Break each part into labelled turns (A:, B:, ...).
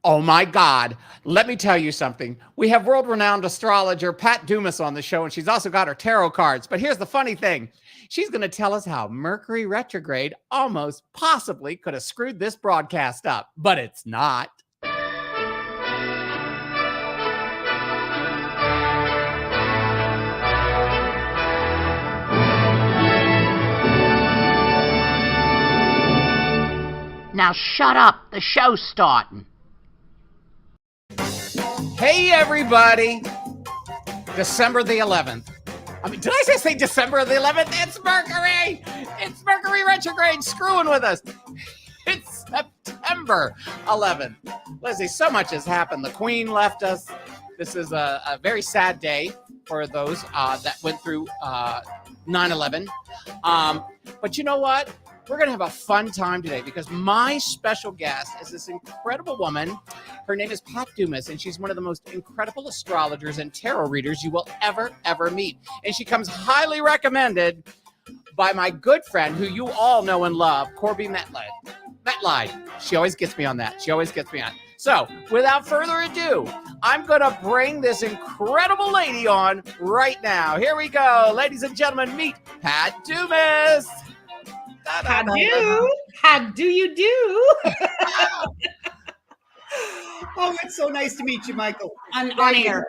A: Oh my God. Let me tell you something. We have world-renowned astrologer PAT DUMAS on the show, and she's also got her tarot cards. But here's the funny thing. She's going to tell us how Mercury retrograde almost possibly could have screwed this broadcast up, but it's not.
B: Now shut up. The show's starting.
A: Hey, everybody. December the 11th. I mean, did I just say December the 11th? It's Mercury. It's Mercury retrograde screwing with us. It's September 11th. Leslie, so much has happened. The Queen left us. This is a very sad day for those that went through 9/11. But you know what? We're going to have a fun time today because my special guest is this incredible woman. Her name is PAT DUMAS, and she's one of the most incredible astrologers and tarot readers you will ever meet. And she comes highly recommended by my good friend who you all know and love, Corby Metlide. She always gets me on that. So, without further ado, I'm going to bring this incredible lady on right now. Here we go. Ladies and gentlemen, meet PAT DUMAS.
C: How do you do? Oh, it's so nice to meet you, Michael.
B: On air.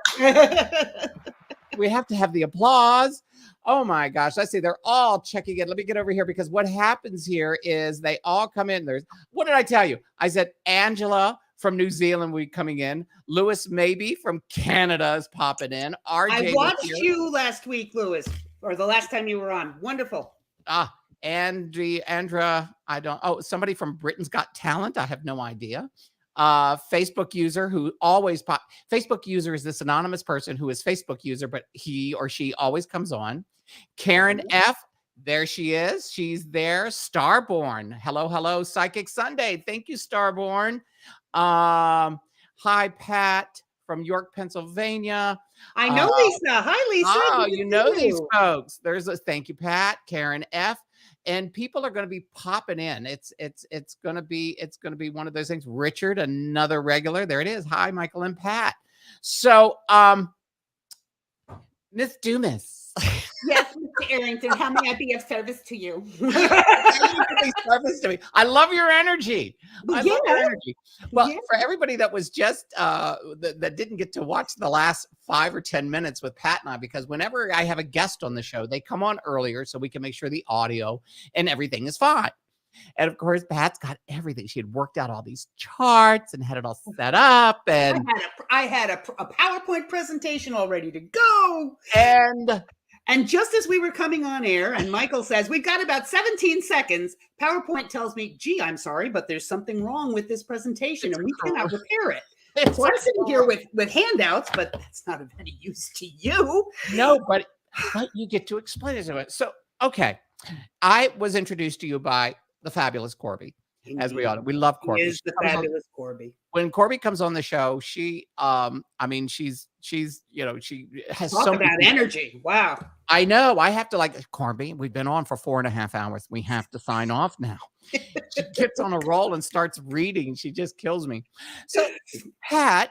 A: We have to have the applause. Oh my gosh. Let's see. They're all checking in. Let me get over here because what happens here is they all come in. What did I tell you? I said Angela from New Zealand will be coming in. Lewis maybe from Canada is popping in. RJ
C: I watched you last week, Lewis, or the last time you were on. Wonderful.
A: Andra, somebody from Britain's Got Talent. I have no idea. Facebook user who always Facebook user is this anonymous person who is Facebook user, but he or she always comes on. Karen F. There she is. She's there. Starborn. Hello, Psychic Sunday. Thank you, Starborn. Hi, Pat from York, Pennsylvania.
C: I know Lisa. Hi, Lisa.
A: Oh, you know these folks. Thank you, Pat. Karen F. And people are going to be popping in. It's going to be one of those things. Richard, another regular. There it is. Hi, Michael and Pat. So, Miss DUMAS.
C: Yes, Mr. Airington. How may I be of service to you?
A: Service to me. I love your energy. Love your energy. Well, for everybody that was just that didn't get to watch the last 5 or 10 minutes with Pat and I, because whenever I have a guest on the show, they come on earlier so we can make sure the audio and everything is fine. And of course, Pat's got everything. She had worked out all these charts and had it all set up. And
C: I had a PowerPoint presentation all ready to go. And just as we were coming on air, and Michael says, we've got about 17 seconds, PowerPoint tells me, gee, I'm sorry, but there's something wrong with this presentation, and we cannot repair it. So I'm sitting here with handouts, but that's not of any use to you.
A: No, but you get to explain it to it. So, okay. I was introduced to you by the fabulous Corby. Indeed. As we all know. We love Corby.
C: She is the fabulous Corby.
A: When Corby comes on the show, she has
C: Talk about energy. Wow.
A: I know. I have to Corby. We've been on for 4.5 hours. We have to sign off now. She gets on a roll and starts reading. She just kills me. So, Pat,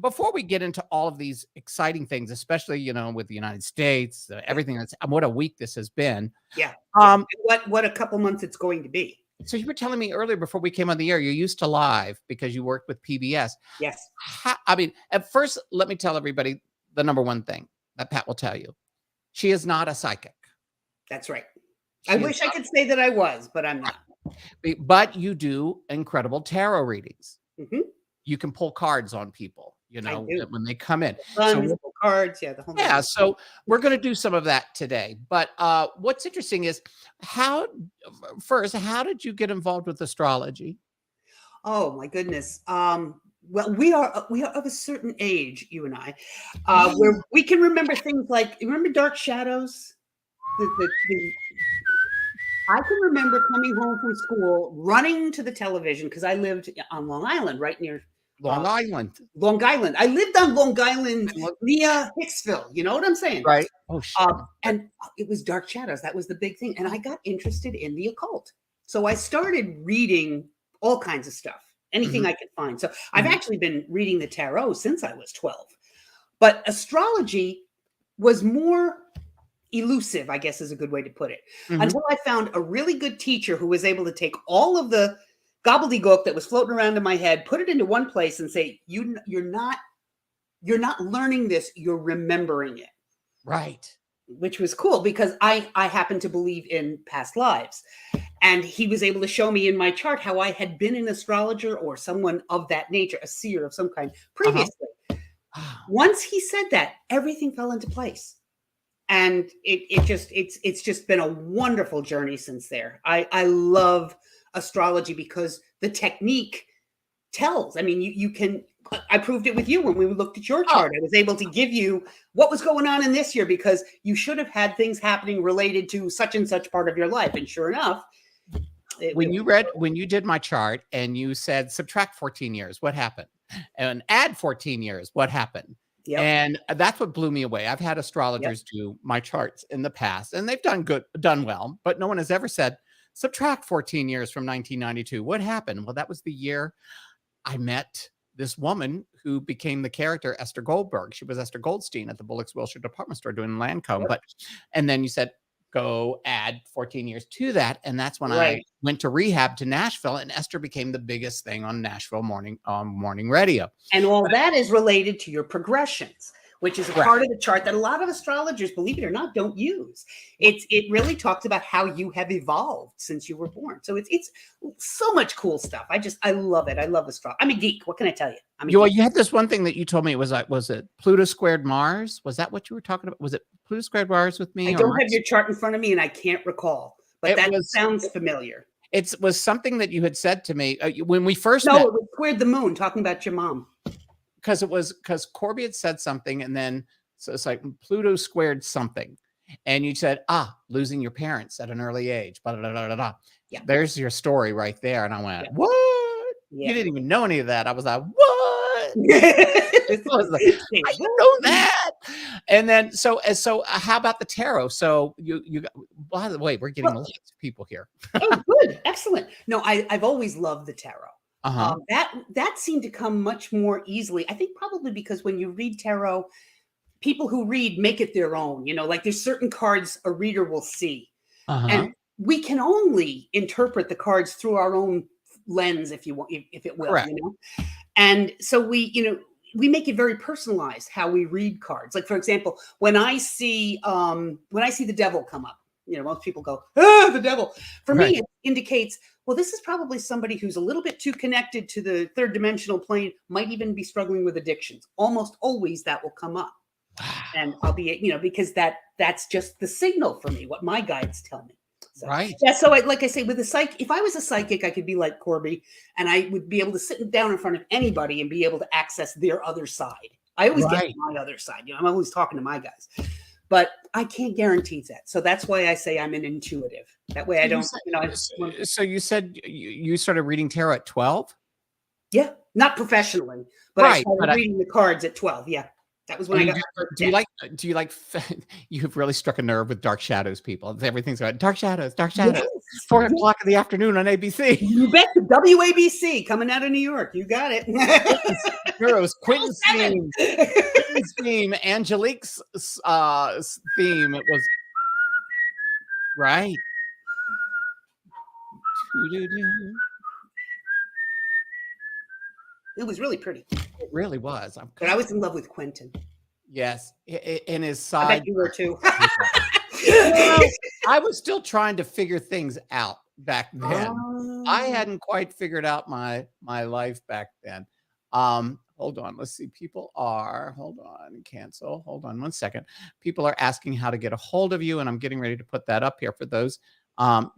A: before we get into all of these exciting things, especially with the United States, everything what a week this has been.
C: Yeah. What a couple months it's going to be.
A: So you were telling me earlier before we came on the air, you're used to live because you worked with PBS.
C: Yes.
A: At first, let me tell everybody the number one thing that Pat will tell you. She is not a psychic.
C: That's right. I wish I could say that I was, but I'm not.
A: But you do incredible tarot readings.
C: Mm-hmm.
A: You can pull cards on people, when they come in.
C: Cards,
A: so we're going to do some of that today. But what's interesting is how did you get involved with astrology?
C: Oh my goodness. Well, we are of a certain age, you and I, where we can remember things like, remember Dark Shadows? I can remember coming home from school, running to the television because I lived on Long Island, right near
A: Long Island.
C: I lived on Long Island near Hicksville. You know what I'm saying?
A: Right. Oh, shit.
C: And it was Dark Shadows. That was the big thing. And I got interested in the occult. So I started reading all kinds of stuff. anything I could find. So I've actually been reading the tarot since I was 12. But astrology was more elusive, I guess is a good way to put it, until I found a really good teacher who was able to take all of the gobbledygook that was floating around in my head, put it into one place and say, you're not learning this, you're remembering it.
A: Right.
C: Which was cool because I happen to believe in past lives. And he was able to show me in my chart how I had been an astrologer or someone of that nature, a seer of some kind previously. Once he said that, everything fell into place. And it's just been a wonderful journey since there. I love astrology because the technique tells. I mean, you can, I proved it with you when we looked at your chart. I was able to give you what was going on in this year because you should have had things happening related to such and such part of your life. And sure enough,
A: when you did my chart and you said subtract 14 years, what happened? And add 14 years, what happened? Yep. And that's what blew me away. I've had astrologers do my charts in the past and they've done well, but no one has ever said subtract 14 years from 1992. What happened? Well, that was the year I met this woman who became the character Esther Goldberg. She was Esther Goldstein at the Bullock's Wilshire department store doing Lancome. And then you said, go add 14 years to that. And that's when I went to rehab to Nashville and Esther became the biggest thing on Nashville morning radio.
C: And all that is related to your progressions, which is a part of the chart that a lot of astrologers, believe it or not, don't use. It really talks about how you have evolved since you were born. So it's so much cool stuff. I love it. I love astrology. I'm a geek. What can I tell you?
A: You had this one thing that you told me. It was it Pluto squared Mars? Was that what you were talking about? Was it Pluto squared Mars with me?
C: I don't have your chart in front of me and I can't recall, but sounds familiar.
A: It was something that you had said to me when we first
C: met.
A: No,
C: it was Squared the Moon, talking about your mom.
A: Because Corby had said something and then so it's like Pluto squared something. And you said, losing your parents at an early age. Blah, blah, blah, blah, blah. Yeah. There's your story right there. And I went, what? Yeah. You didn't even know any of that. I was like, what? I didn't know that. And then, so how about the tarot? So you by the way, we're getting lots of people here.
C: Oh, good. Excellent. No, I've always loved the tarot. That seemed to come much more easily. I think probably because when you read tarot, people who read make it their own, like there's certain cards a reader will see. And we can only interpret the cards through our own lens, if you want, if it will,
A: Correct.
C: And so we make it very personalized how we read cards. Like, for example, when I see the devil come up, most people go, the devil. For me, it indicates, well, this is probably somebody who's a little bit too connected to the third dimensional plane, might even be struggling with addictions. Almost always that will come up. And I'll be, because that's just the signal for me, what my guides tell me. So, yeah. So like I say, with a psychic, if I was a psychic, I could be like Corby and I would be able to sit down in front of anybody and be able to access their other side. I always get my other side. I'm always talking to my guys, but I can't guarantee that. So that's why I say I'm an intuitive. That way I don't,
A: So you said you started reading tarot at 12?
C: Yeah, not professionally, but I started reading the cards at 12. Yeah. That was when I got.
A: Do you like? You've really struck a nerve with Dark Shadows people. Everything's about Dark Shadows. Yes. 4 o'clock in the afternoon on ABC.
C: You bet. The WABC coming out of New York. You got it.
A: Heroes. Quentin's theme. Angelique's theme. It was right.
C: It was really pretty.
A: It really was.
C: But I was in love with Quentin.
A: Yes. In his side.
C: I bet you were too.
A: I was still trying to figure things out back then. I hadn't quite figured out my life back then. Hold on. Let's see. Cancel. Hold on 1 second. People are asking how to get a hold of you, and I'm getting ready to put that up here for those.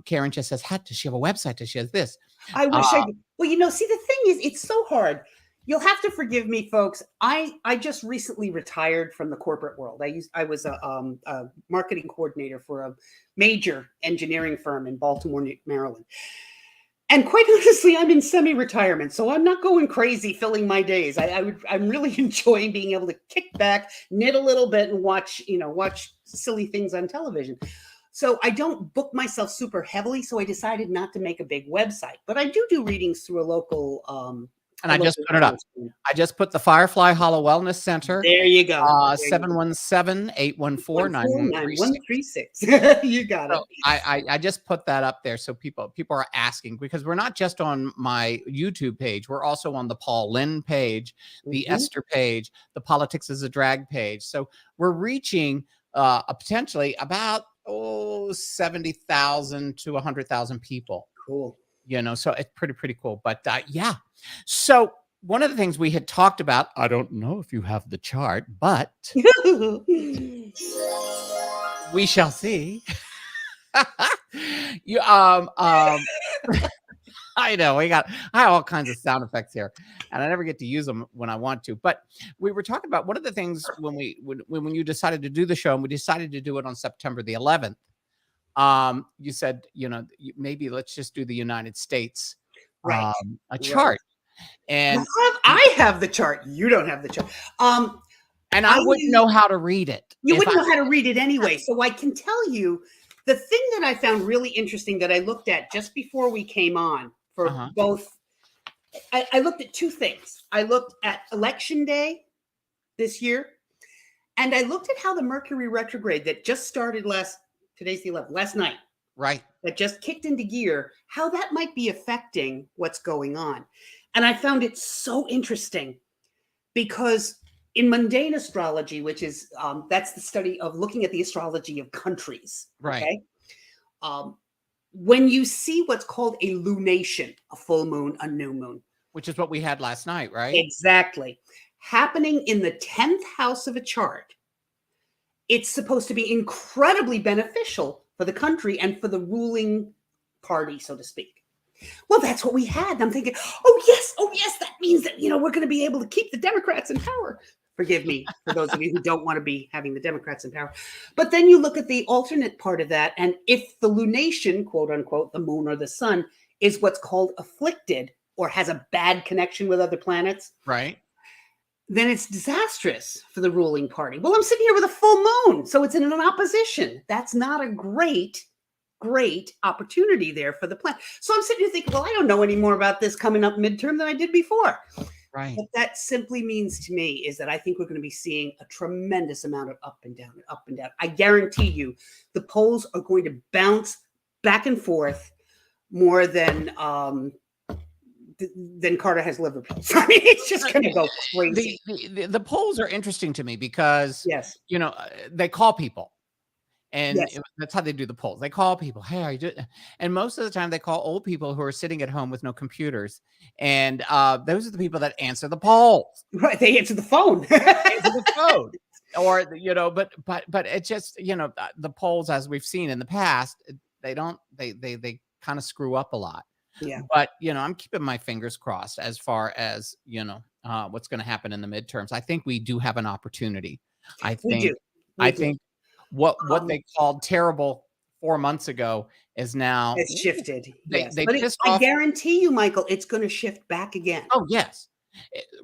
A: Karen just says, does she have a website? Does she have this?
C: I wish I did. Well, see, the thing is, it's so hard. You'll have to forgive me, folks. I just recently retired from the corporate world. I was a marketing coordinator for a major engineering firm in Baltimore, Maryland. And quite honestly, I'm in semi-retirement, so I'm not going crazy filling my days. I'm really enjoying being able to kick back, knit a little bit, and watch silly things on television. So I don't book myself super heavily. So I decided not to make a big website, but I do readings through a local.
A: And I just put it up. I just put the Firefly Hollow Wellness Center.
C: There you go.
A: 717-814-9136.
C: You got it.
A: So I just put that up there so people are asking, because we're not just on my YouTube page. We're also on the Paul Lynn page, the Esther page, the Politics is a Drag page. So we're reaching potentially about 70,000 to 100,000 people.
C: Cool.
A: You know, so it's pretty cool. But yeah. So one of the things we had talked about, I don't know if you have the chart, but we shall see. You I know I have all kinds of sound effects here, and I never get to use them when I want to. But we were talking about one of the things when you decided to do the show, and we decided to do it on September the 11th. You said, you know, maybe let's just do the United States,
C: right.
A: A chart. And
C: I have the chart. You don't have the chart.
A: And I wouldn't know how to read it.
C: You wouldn't know how to read it anyway. So I can tell you the thing that I found really interesting that I looked at just before we came on for both. I looked at two things. I looked at election day this year, and I looked at how the Mercury retrograde that just started today's the 11th, last night.
A: Right.
C: That just kicked into gear, how that might be affecting what's going on. And I found it so interesting because in mundane astrology, which is, that's the study of looking at the astrology of countries.
A: Right.
C: Okay? When you see what's called a lunation, a full moon, a new moon.
A: Which is what we had last night, right?
C: Exactly. Happening in the 10th house of a chart, it's supposed to be incredibly beneficial for the country and for the ruling party, so to speak. Well, that's what we had. And I'm thinking, oh yes, that means that, you know, we're going to be able to keep the Democrats in power. Forgive me for those of you who don't want to be having the Democrats in power. But then you look at the alternate part of that, and if the lunation, quote unquote, the moon or the sun, is what's called afflicted or has a bad connection with other planets,
A: right,
C: then it's disastrous for the ruling party. Well, I'm sitting here with a full moon, so it's in an opposition. That's not a great opportunity there for the planet. So I'm sitting here thinking, well, I don't know any more about this coming up midterm than I did before.
A: Right.
C: What that simply means to me is that I think we're going to be seeing a tremendous amount of up and down. I guarantee you the polls are going to bounce back and forth more than Carter has liver pills. I mean, it's just going to go crazy.
A: The polls are interesting to me because,
C: yes,
A: you know, they call people. And
C: yes,
A: that's how they do the polls. They call people, hey, are you doing? And most of the time they call old people who are sitting at home with no computers. And those are the people that answer the polls.
C: Right. They answer the phone.
A: Or, you know, but it's just, you know, the polls, as we've seen in the past, they kind of screw up a lot.
C: Yeah.
A: But, you know, I'm keeping my fingers crossed as far as, you know, what's going to happen in the midterms. I think we do have an opportunity. I think what they called terrible 4 months ago is now
C: it's shifted.
A: I
C: guarantee you, Michael, it's going to shift back again.
A: Oh yes,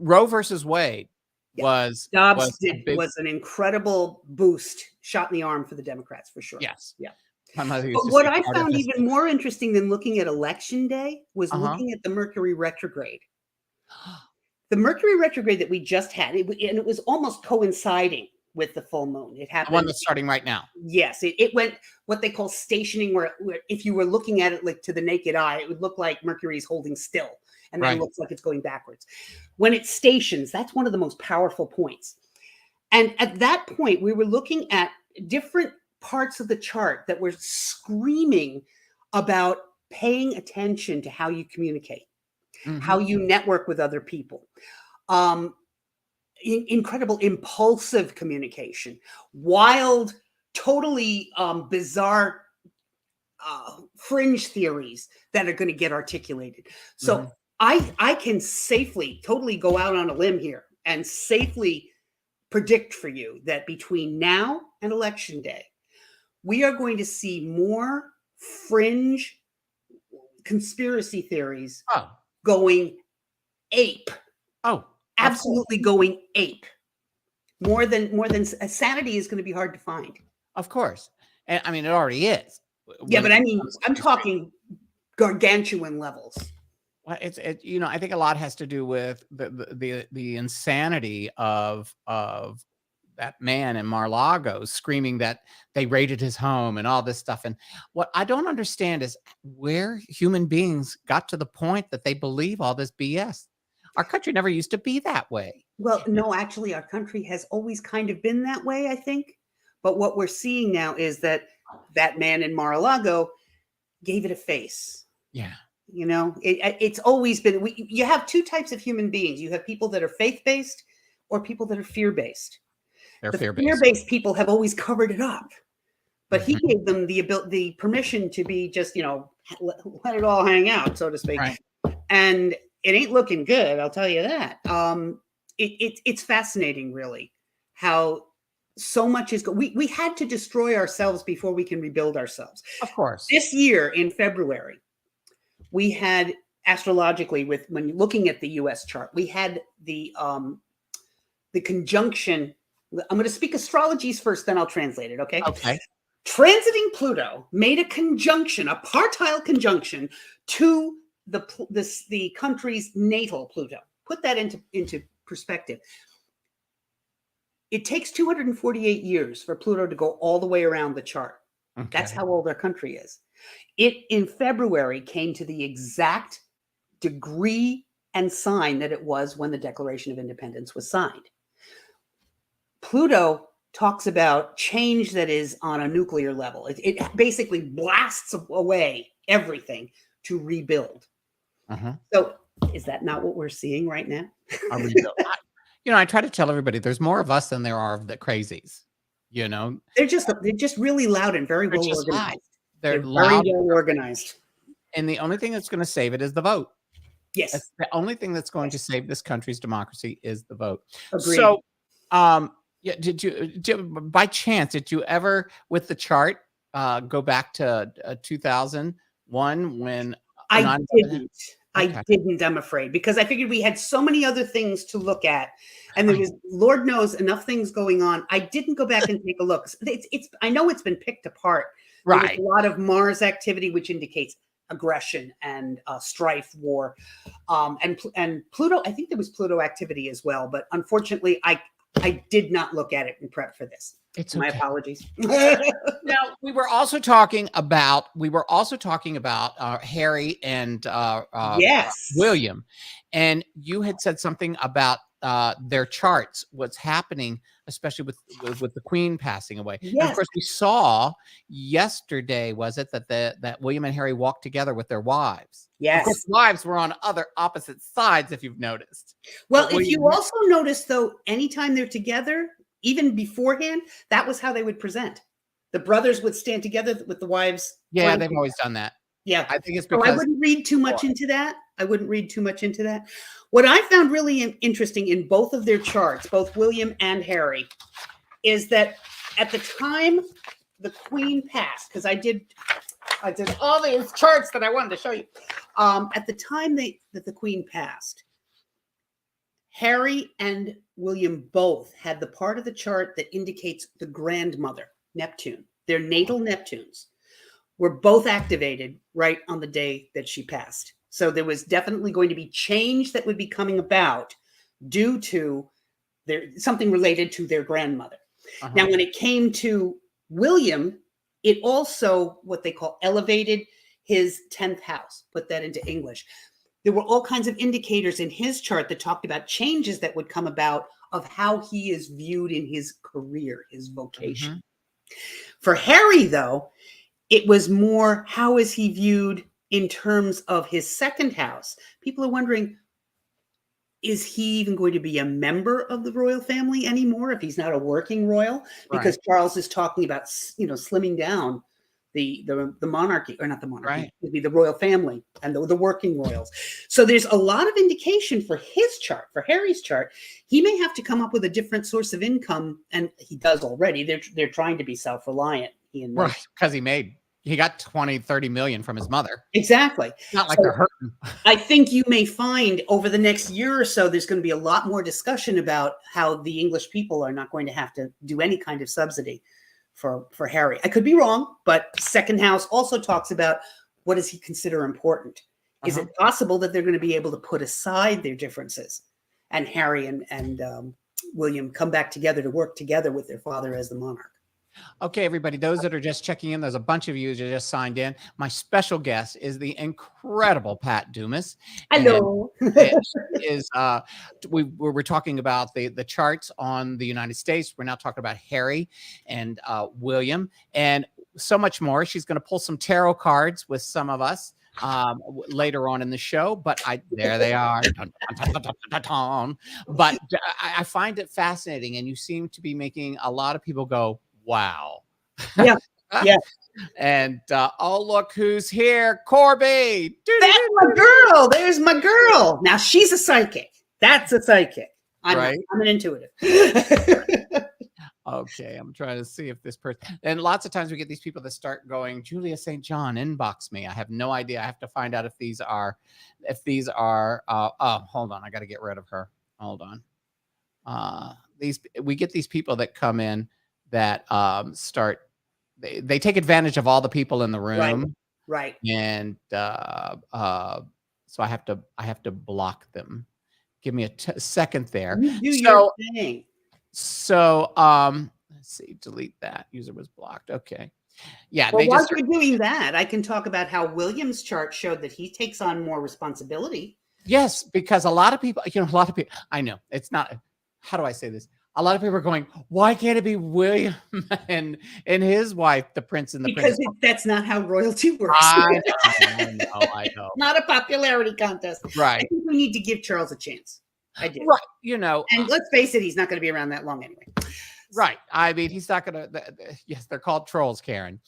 A: Roe versus Wade was
C: an incredible boost, shot in the arm for the Democrats for sure.
A: Yes,
C: yeah.
A: But
C: what I found even more interesting than looking at election day was looking at the Mercury retrograde. The Mercury retrograde that we just had, and it was almost coinciding with the full moon. It happened.
A: The one that's starting right now.
C: Yes, it went what they call stationing, where if you were looking at it like to the naked eye, it would look like Mercury's holding still, and then it looks like it's going backwards. When it stations, that's one of the most powerful points. And at that point, we were looking at different parts of the chart that were screaming about paying attention to how you communicate, how you network with other people. Incredible impulsive communication, wild, totally bizarre fringe theories that are going to get articulated. So I can safely, totally go out on a limb here and safely predict for you that between now and election day, we are going to see more fringe conspiracy theories going ape.
A: Oh.
C: Absolutely going ape. More than sanity is going to be hard to find.
A: Of course. And I mean, it already is.
C: Yeah, but I mean, I'm talking gargantuan levels.
A: Well, you know, I think a lot has to do with the insanity of that man in Mar-a-Lago screaming that they raided his home and all this stuff. And what I don't understand is where human beings got to the point that they believe all this BS. Our country never used to be that way.
C: Well, no, actually, our country has always kind of been that way, I think. But what we're seeing now is that that man in Mar-a-Lago gave it a face.
A: Yeah.
C: You know, it's always been, you have two types of human beings. You have people that are faith-based or people that are fear-based.
A: They're
C: the
A: fear-based.
C: Fear-based people have always covered it up. But he gave them the permission to be just, you know, let it all hang out, so to speak.
A: Right.
C: And it ain't looking good, I'll tell you that. It's fascinating, really, how so much is we had to destroy ourselves before we can rebuild ourselves.
A: Of course.
C: This year in February, we had astrologically, when looking at the U.S. chart, we had the conjunction. I'm going to speak astrologies first, then I'll translate it. Okay.
A: Okay.
C: Transiting Pluto made a conjunction, a partile conjunction to the country's natal Pluto. Put that into perspective. It takes 248 years for Pluto to go all the way around the chart. Okay. That's how old our country is. It, in February, came to the exact degree and sign that it was when the Declaration of Independence was signed. Pluto talks about change that is on a nuclear level. It basically blasts away everything to rebuild. So is that not what we're seeing right now?
A: You know, I try to tell everybody there's more of us than there are of the crazies. You know,
C: they're just really loud and very well organized.
A: They're
C: very well organized.
A: And the only thing that's going to save it is the vote.
C: Yes.
A: That's the only thing that's going to save this country's democracy is the vote.
C: Agreed.
A: So, yeah, by chance, did you ever, with the chart, go back to 2001 when
C: I didn't? Okay. I didn't, I'm afraid, because I figured we had so many other things to look at, and there was, Lord knows, enough things going on. I didn't go back and take a look. I know it's been picked apart.
A: Right.
C: There's a lot of Mars activity, which indicates aggression and strife, war, and Pluto. I think there was Pluto activity as well, but unfortunately, I did not look at it and prep for this.
A: It's
C: my apologies.
A: Now we were also talking about Harry and
C: yes,
A: William, and you had said something about their charts, what's happening, especially with the Queen passing away.
C: Yes.
A: And of course, we saw yesterday, was it that William and Harry walked together with their wives?
C: Yes.
A: Of course, wives were on opposite sides, if you've noticed.
C: Well, if you also notice, though, anytime they're together, even beforehand, that was how they would present. The brothers would stand together with the wives.
A: Yeah, they've always done that.
C: Yeah.
A: I think it's because
C: I wouldn't read too much into that. What I found really interesting in both of their charts, both William and Harry, is that at the time the Queen passed, because I did all these charts that I wanted to show you. At the time that the Queen passed, Harry and William both had the part of the chart that indicates the grandmother, Neptune. Their natal Neptunes were both activated right on the day that she passed. So there was definitely going to be change that would be coming about due to something related to their grandmother. Now, when it came to William, it also, what they call, elevated his 10th house. Put that into English. There were all kinds of indicators in his chart that talked about changes that would come about of how he is viewed in his career, his vocation. For Harry, though, it was more, how is he viewed in terms of his second house? People are wondering, is he even going to be a member of the royal family anymore if he's not a working royal? Because Charles is talking about, slimming down the monarchy, or not the monarchy, it'd be the royal family and the working royals. So there's a lot of indication for his chart, for Harry's chart. He may have to come up with a different source of income, and he does already. They're trying to be self-reliant.
A: Right, because he got 20-30 million from his mother.
C: Exactly.
A: Not like they're hurting.
C: I think you may find over the next year or so, there's going to be a lot more discussion about how the English people are not going to have to do any kind of subsidy for Harry. I could be wrong, but second house also talks about what does he consider important. Is it possible that they're going to be able to put aside their differences, and Harry and William come back together to work together with their father as the monarch?
A: Okay, everybody, those that are just checking in, there's a bunch of you that just signed in. My special guest is the incredible Pat Dumas.
C: Hello.
A: We're talking about the charts on the United States. We're now talking about Harry and William and so much more. She's going to pull some tarot cards with some of us later on in the show, but there they are. But I find it fascinating, and you seem to be making a lot of people go, wow.
C: Yeah. Yeah.
A: And oh, look who's here. Corby.
C: That's my girl. There's my girl. Now she's a psychic. That's a psychic. I'm an intuitive.
A: Okay, I'm trying to see if this person, and lots of times we get these people that start going, Julia St. John, inbox me. I have no idea. I have to find out if these are oh, hold on. I got to get rid of her. Hold on. We get these people that come in that they take advantage of all the people in the room.
C: Right.
A: And so I have to block them. Give me a second there.
C: You do your thing.
A: So let's see, delete that. User was blocked. Okay. Yeah.
C: Well, while you're doing that, I can talk about how William's chart showed that he takes on more responsibility.
A: Yes, because a lot of people, I know it's not, how do I say this? A lot of people are going, why can't it be William and his wife, the prince and the princess?
C: Because that's not how royalty works.
A: I know.
C: Not a popularity contest.
A: Right.
C: I think we need to give Charles a chance. I do.
A: Right.
C: And let's face it, he's not going to be around that long anyway.
A: Right. I mean, he's not going to, yes, they're called trolls, Karen.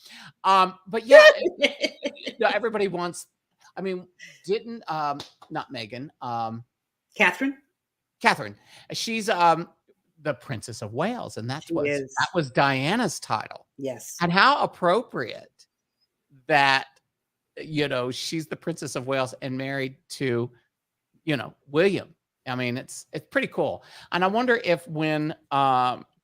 A: But yeah, everybody wants, I mean, didn't, not Megan,
C: Catherine,
A: she's, the Princess of Wales, and that was Diana's title.
C: Yes.
A: And how appropriate that, she's the Princess of Wales and married to, William. I mean, it's pretty cool. And I wonder if when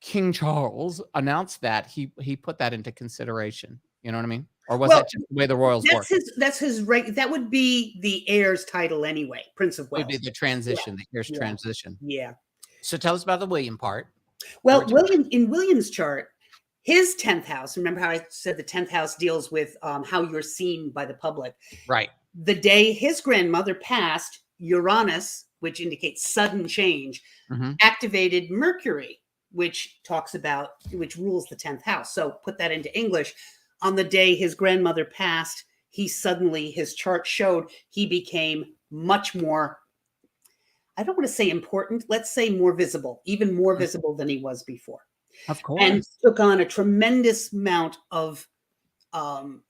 A: King Charles announced that, he put that into consideration. You know what I mean? Or was that just the way the royals work?
C: That's his right. That would be the heir's title anyway, Prince of Wales.
A: It would be the transition, the heir's transition.
C: Yeah.
A: So tell us about the William part.
C: Well, in William's chart, his 10th house, remember how I said the 10th house deals with how you're seen by the public.
A: Right.
C: The day his grandmother passed, Uranus, which indicates sudden change, activated Mercury, which rules the 10th house. So put that into English. On the day his grandmother passed, his chart showed he became much more, I don't want to say important, let's say more visible, even more visible than he was before.
A: Of course.
C: And took on a tremendous amount of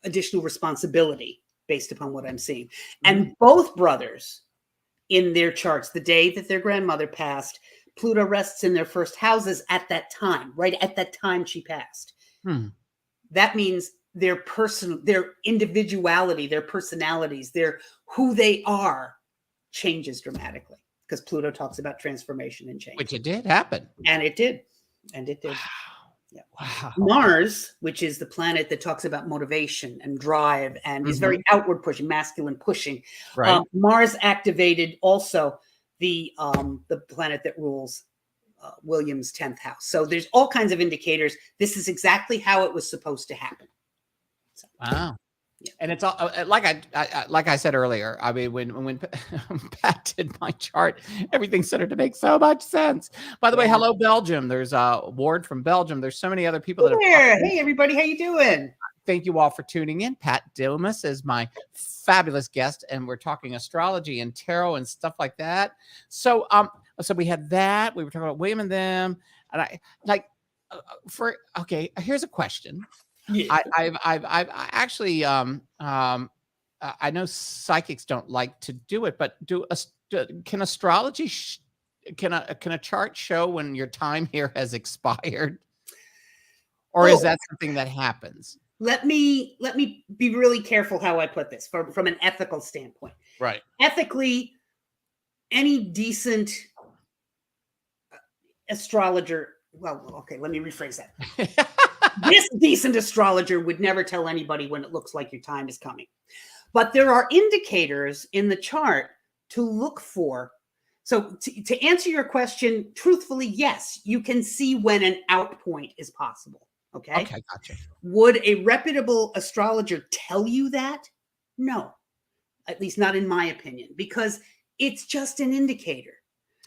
C: additional responsibility based upon what I'm seeing. And both brothers in their charts, the day that their grandmother passed, Pluto rests in their first houses at that time, right at that time she passed. That means their individuality, their personalities, who they are changes dramatically. Because Pluto talks about transformation and change.
A: Which it did happen.
C: And it did.
A: Wow.
C: Yeah. Wow. Mars, which is the planet that talks about motivation and drive and is very outward pushing, masculine pushing.
A: Right.
C: Mars activated also the planet that rules William's 10th house. So there's all kinds of indicators. This is exactly how it was supposed to happen. So,
A: wow. Yeah. And it's all like I said earlier. I mean, when Pat did my chart, everything started to make so much sense. By the way, hello Belgium. There's Ward from Belgium. There's so many other people that
C: are. Hey everybody, how you doing?
A: Thank you all for tuning in. Pat Dumas is my fabulous guest, and we're talking astrology and tarot and stuff like that. So so we had that. We were talking about William and them, and here's a question. Yeah. I've actually I know psychics don't like to do it, but can astrology can a chart show when your time here has expired, or is that something that happens?
C: Let me be really careful how I put this from an ethical standpoint.
A: Right.
C: Ethically, any decent astrologer. Well, okay, let me rephrase that. This decent astrologer would never tell anybody when it looks like your time is coming. But there are indicators in the chart to look for. So to answer your question, truthfully, yes, you can see when an out point is possible. Okay.
A: Okay, gotcha.
C: Would a reputable astrologer tell you that? No, at least not in my opinion, because it's just an indicator.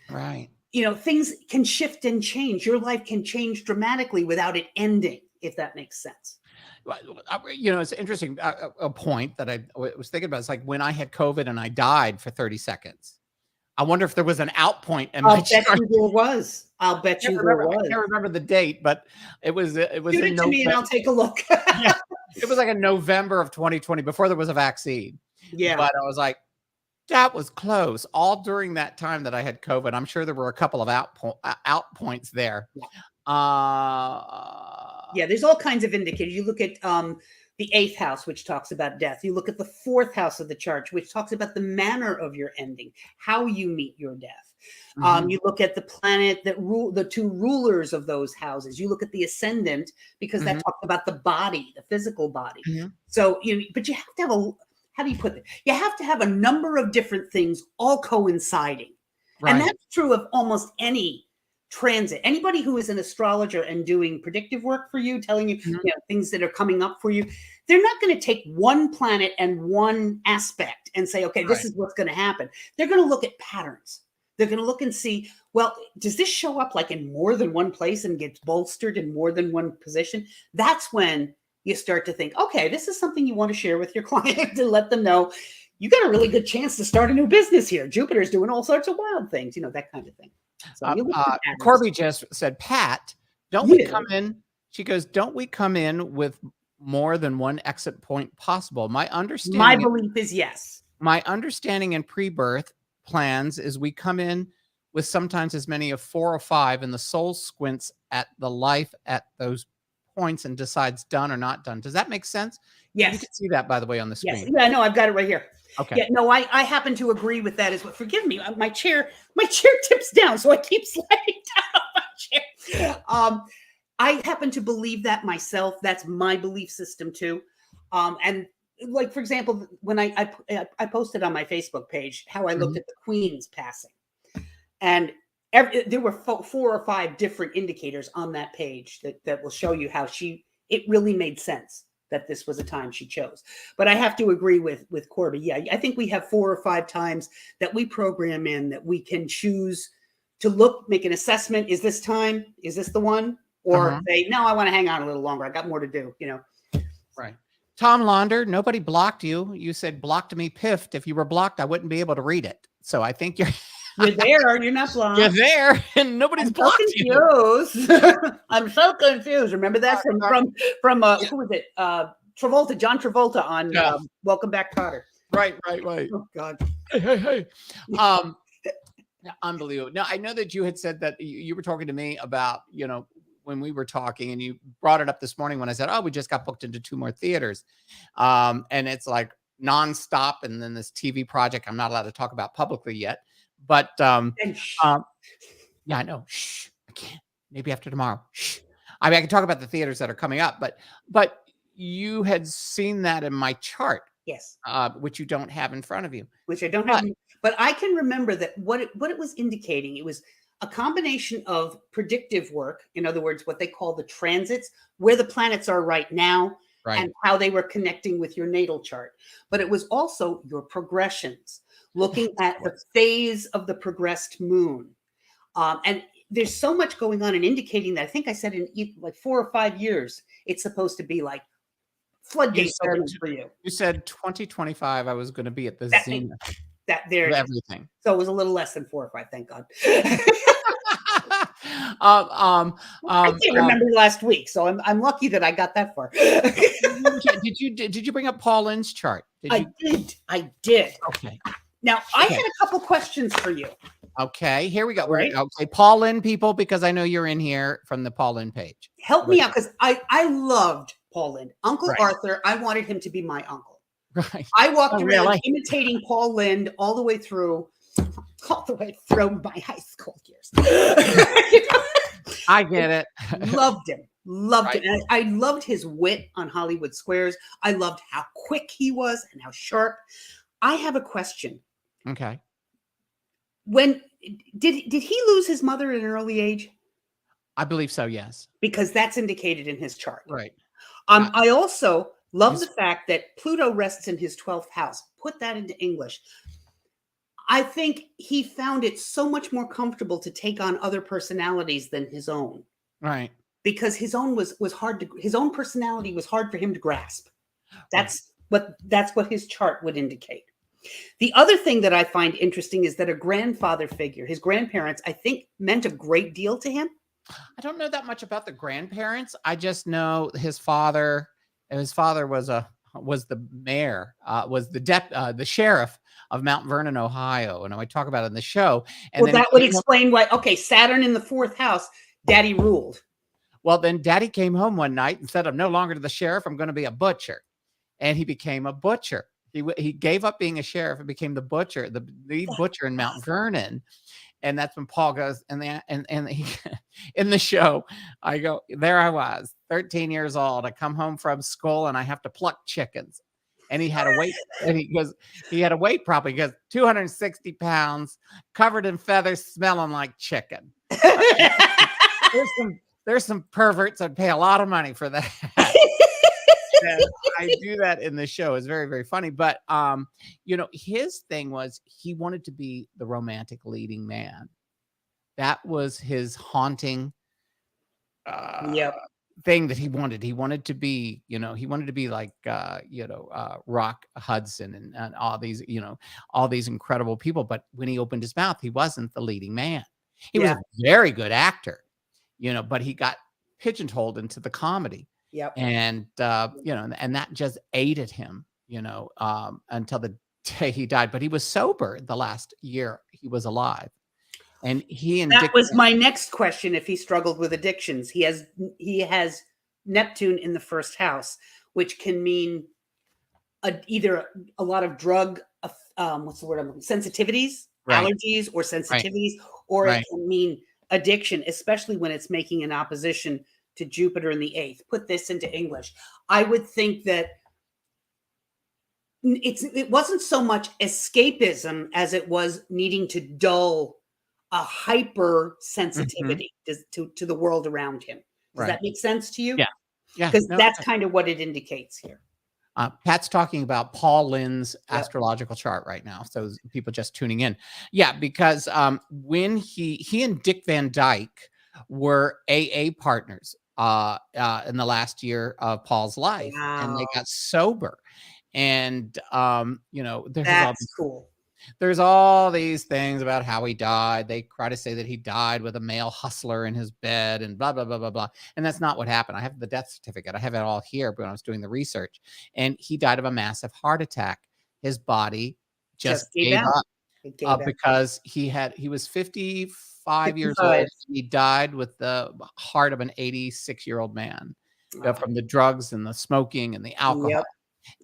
A: Right.
C: You know, things can shift and change. Your life can change dramatically without it ending, if that makes sense.
A: You know, it's interesting. A point that I was thinking about is like when I had COVID and I died for 30 seconds. I wonder if there was an out point in my chart.
C: Bet you there was. I'll bet you there was.
A: I can't remember the date, but it was. Shoot
C: it to me and I'll take a look.
A: Yeah, it was like in November of 2020, before there was a vaccine.
C: Yeah,
A: but I was like, that was close. All during that time that I had COVID, I'm sure there were a couple of out points there.
C: Yeah, there's all kinds of indicators. You look at the 8th house, which talks about death. You look at the 4th house of the chart, which talks about the manner of your ending, how you meet your death. You look at the planet that rule the 2 rulers of those houses. You look at the ascendant, because that talks about the body, the physical body. So but you have to have how do you put it? You have to have a number of different things all coinciding. Right. And that's true of almost any transit. Anybody who is an astrologer and doing predictive work for you, telling you, you know, things that are coming up for you, they're not going to take one planet and one aspect and say, okay, this is what's going to happen. They're going to look at patterns. They're going to look and see, well, does this show up like in more than one place and gets bolstered in more than one position? That's when you start to think, okay, this is something you want to share with your client to let them know you got a really good chance to start a new business here. Jupiter's doing all sorts of wild things, you know, that kind of thing. So
A: Corby just said, Pat, don't we come in? She goes, don't we come in with more than one exit point possible? My
C: belief is yes.
A: My understanding in pre-birth plans is we come in with sometimes as many as 4 or 5, and the soul squints at the life at those points and decides done or not done. Does that make sense?
C: Yes.
A: You can see that, by the way, on the screen.
C: Yes. Yeah, no, I've got it right here.
A: Okay.
C: Yeah, no, I happen to agree with that as well. Forgive me, my chair tips down, so I keep sliding down on my chair. I happen to believe that myself. That's my belief system too. And like, for example, when I posted on my Facebook page how I looked at the Queen's passing, and there were 4 or 5 different indicators on that page that will show you how it really made sense that this was a time she chose. But I have to agree with Corby. Yeah, I think we have 4 or 5 times that we program in that we can choose to look, make an assessment. Is this time? Is this the one? Or say, no, I want to hang on a little longer. I got more to do, you know.
A: Right. Tom Launder, nobody blocked you. You said blocked me piffed. If you were blocked, I wouldn't be able to read it. So I think you're
C: there. You're not blocked.
A: You're there, and nobody's blocked
C: you. I'm so confused. Remember that from who was it? Travolta, John Travolta on Welcome Back, Kotter.
A: Right.
C: Oh God.
A: Hey. Unbelievable. Now, I know that you had said that you were talking to me about, you know, when we were talking, and you brought it up this morning when I said, oh, we just got booked into 2 more theaters. And it's like nonstop. And then this TV project I'm not allowed to talk about publicly yet. But yeah, I know. Shh, I can't. Maybe after tomorrow. Shh. I mean, I can talk about the theaters that are coming up, but you had seen that in my chart.
C: Yes.
A: Which you don't have in front of you.
C: Which I don't have. But I can remember that what it was indicating, it was a combination of predictive work, in other words, what they call the transits, where the planets are right now, and how they were connecting with your natal chart. But it was also your progressions, looking at the phase of the progressed moon. And there's so much going on and indicating that I think I said in like 4 or 5 years, it's supposed to be like floodgates for you.
A: You said 2025, I was going to be at the zenith. Everything.
C: So it was a little less than 4 or 5, thank God. I can't remember last week, so I'm lucky that I got that far.
A: Did you bring up Paul Lynn's chart?
C: I did.
A: Okay.
C: Now I had a couple questions for you.
A: Okay, here we go.
C: Right.
A: Okay, Paul Lynn people, because I know you're in here from the Paul Lynn page.
C: Help me out, because I loved Paul Lynn. Uncle Arthur, I wanted him to be my uncle.
A: Right.
C: I walked around imitating Paul Lynn all the way through my high school years.
A: I get it.
C: Loved him. Loved
A: Right.
C: it. And I loved his wit on Hollywood Squares. I loved how quick he was and how sharp. I have a question.
A: Okay.
C: When did he lose his mother at an early age?
A: I believe so, yes.
C: Because that's indicated in his chart.
A: Right.
C: I also love
A: his-
C: the fact that Pluto rests in his 12th house. Put that into English. I think he found it so much more comfortable to take on other personalities than his own,
A: Right.
C: because his own was hard to his own personality was hard for him to grasp.
A: Right.
C: That's what his chart would indicate. The other thing that I find interesting is that a grandfather figure, his grandparents, I think meant a great deal to him.
A: I don't know that much about the grandparents. I just know his father. His father was the mayor, was the sheriff of Mount Vernon, Ohio, and I talk about it in the show. And
C: Well,
A: then
C: that would explain why. Okay, Saturn in the 4th house, Daddy ruled.
A: Well, then Daddy came home one night and said, "I'm no longer the sheriff. I'm going to be a butcher," and he became a butcher. He gave up being a sheriff and became the butcher, the butcher in Mount Vernon. And that's when Paul goes, and he, in the show, I go, there I was, 13 years old. I come home from school and I have to pluck chickens. And he had a weight, and he had a weight prop. He goes, 260 pounds, covered in feathers, smelling like chicken. There's some perverts that'd pay a lot of money for that. I do that in the show. It's very, very funny. But his thing was he wanted to be the romantic leading man. That was his haunting thing that he wanted. He wanted to be, like Rock Hudson and all these incredible people. But when he opened his mouth, he wasn't the leading man. He was a very good actor, but he got pigeonholed into the comedy.
C: Yep.
A: And and that just ate at him, until the day he died. But he was sober the last year he was alive. And
C: that was my next question. If he struggled with addictions, he has Neptune in the 1st house, which can mean either a lot of drug, what's the word? Sensitivities,
A: right.
C: allergies, or sensitivities, or it can mean addiction, especially when it's making an opposition to Jupiter in the 8th. Put this into English. I would think that it wasn't so much escapism as it was needing to dull a hyper sensitivity to the world around him. Does that make sense to you?
A: Yeah. Yeah.
C: Because that's kind of what it indicates here.
A: Pat's talking about Paul Lynde's astrological chart right now. So people just tuning in. Yeah, because when he and Dick Van Dyke were AA partners in the last year of Paul's life, and they got sober. And
C: that's cool.
A: There's all these things about how he died. They try to say that he died with a male hustler in his bed and blah, blah, blah, blah, blah. And that's not what happened. I have the death certificate. I have it all here when I was doing the research. And he died of a massive heart attack. His body just gave up because he was 55 years old. He died with the heart of an 86-year-old man from the drugs and the smoking and the alcohol.
C: Yep.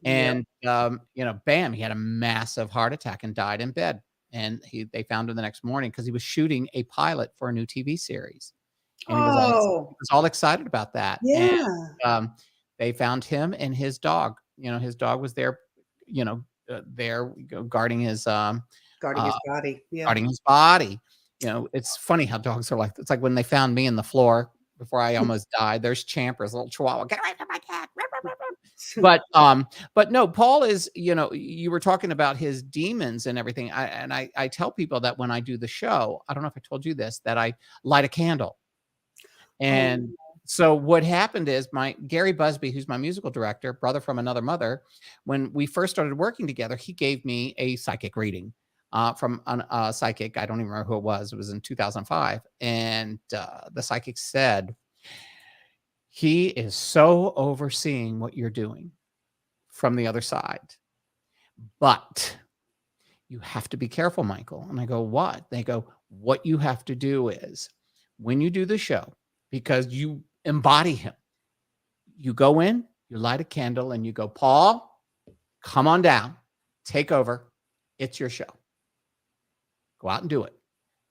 A: And bam, he had a massive heart attack and died in bed. And they found him the next morning because he was shooting a pilot for a new TV series. And he was all excited about that.
C: Yeah.
A: And they found him and his dog. His dog was there, guarding his body. Yeah. Guarding his body. It's funny how dogs are like. It's like when they found me in the floor before I almost died. There's Champers, a little chihuahua. Get away from my cat. But no, Paul is, you were talking about his demons and everything. I tell people that when I do the show, I don't know if I told you this, that I light a candle. And so what happened is Gary Busby, who's my musical director, brother from another mother, when we first started working together, he gave me a psychic reading from a psychic. I don't even remember who it was. It was in 2005. And the psychic said, he is so overseeing what you're doing from the other side. But you have to be careful, Michael. And I go, what? They go, what you have to do is when you do the show, because you embody him, you go in, you light a candle, and you go, Paul, come on down, take over. It's your show. Go out and do it.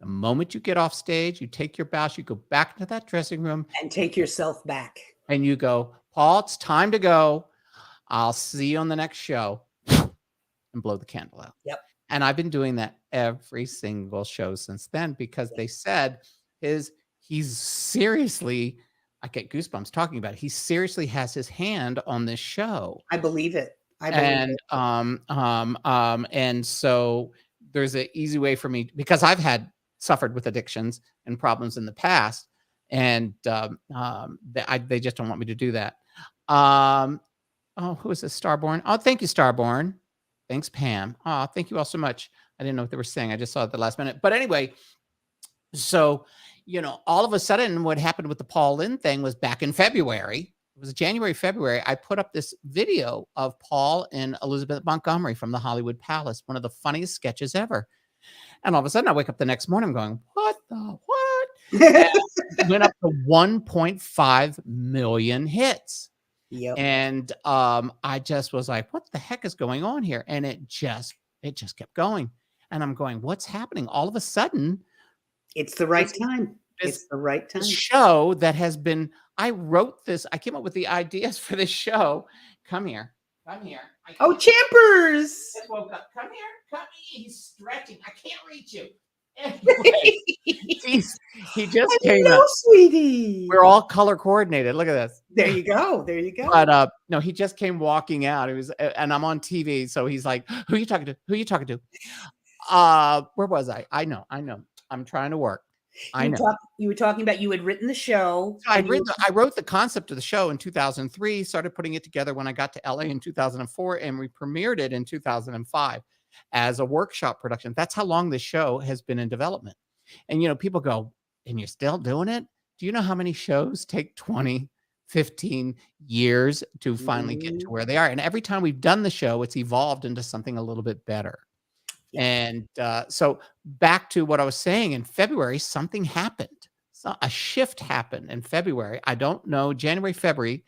A: The moment you get off stage, you take your bows, you go back into that dressing room
C: and take yourself back.
A: And you go, Paul, it's time to go. I'll see you on the next show, and blow the candle out.
C: Yep.
A: And I've been doing that every single show since then, because they said he's seriously, I get goosebumps talking about it. He seriously has his hand on this show.
C: I believe it. And
A: so there's an easy way for me, because I've suffered with addictions and problems in the past, and they just don't want me to do that. Oh, who is this? Starborn. Oh, thank you, Starborn. Thanks, Pam. Oh, thank you all so much. I didn't know what they were saying. I just saw it at the last minute. But anyway, so, all of a sudden what happened with the Paul Lynde thing was back in February. It was January, February. I put up this video of Paul and Elizabeth Montgomery from the Hollywood Palace, one of the funniest sketches ever. And all of a sudden I wake up the next morning going, what? It went up to 1.5 million hits.
C: Yep.
A: And I just was like, what the heck is going on here? And it just kept going. And I'm going, what's happening? All of a sudden,
C: it's the right time. It's the right time.
A: Show that has been, I wrote this, I came up with the ideas for this show. Come here.
C: Oh, Champers.
A: I woke up. Come here. He's stretching. I can't reach you. Anyway, he just came up.
C: Sweetie.
A: We're all color coordinated. Look at this.
C: There you go.
A: But no, he just came walking out. It was, and I'm on TV, so he's like, "Who are you talking to? Where was I? I know. I'm trying to work.
C: You were talking about you had written the show.
A: I wrote the concept of the show in 2003. Started putting it together when I got to LA in 2004, and we premiered it in 2005. As a workshop production. That's how long the show has been in development. And, people go, and you're still doing it? Do you know how many shows take 20, 15 years to finally get to where they are? And every time we've done the show, it's evolved into something a little bit better. Yeah. And so back to what I was saying, in February, something happened. So a shift happened in February. I don't know, January, February,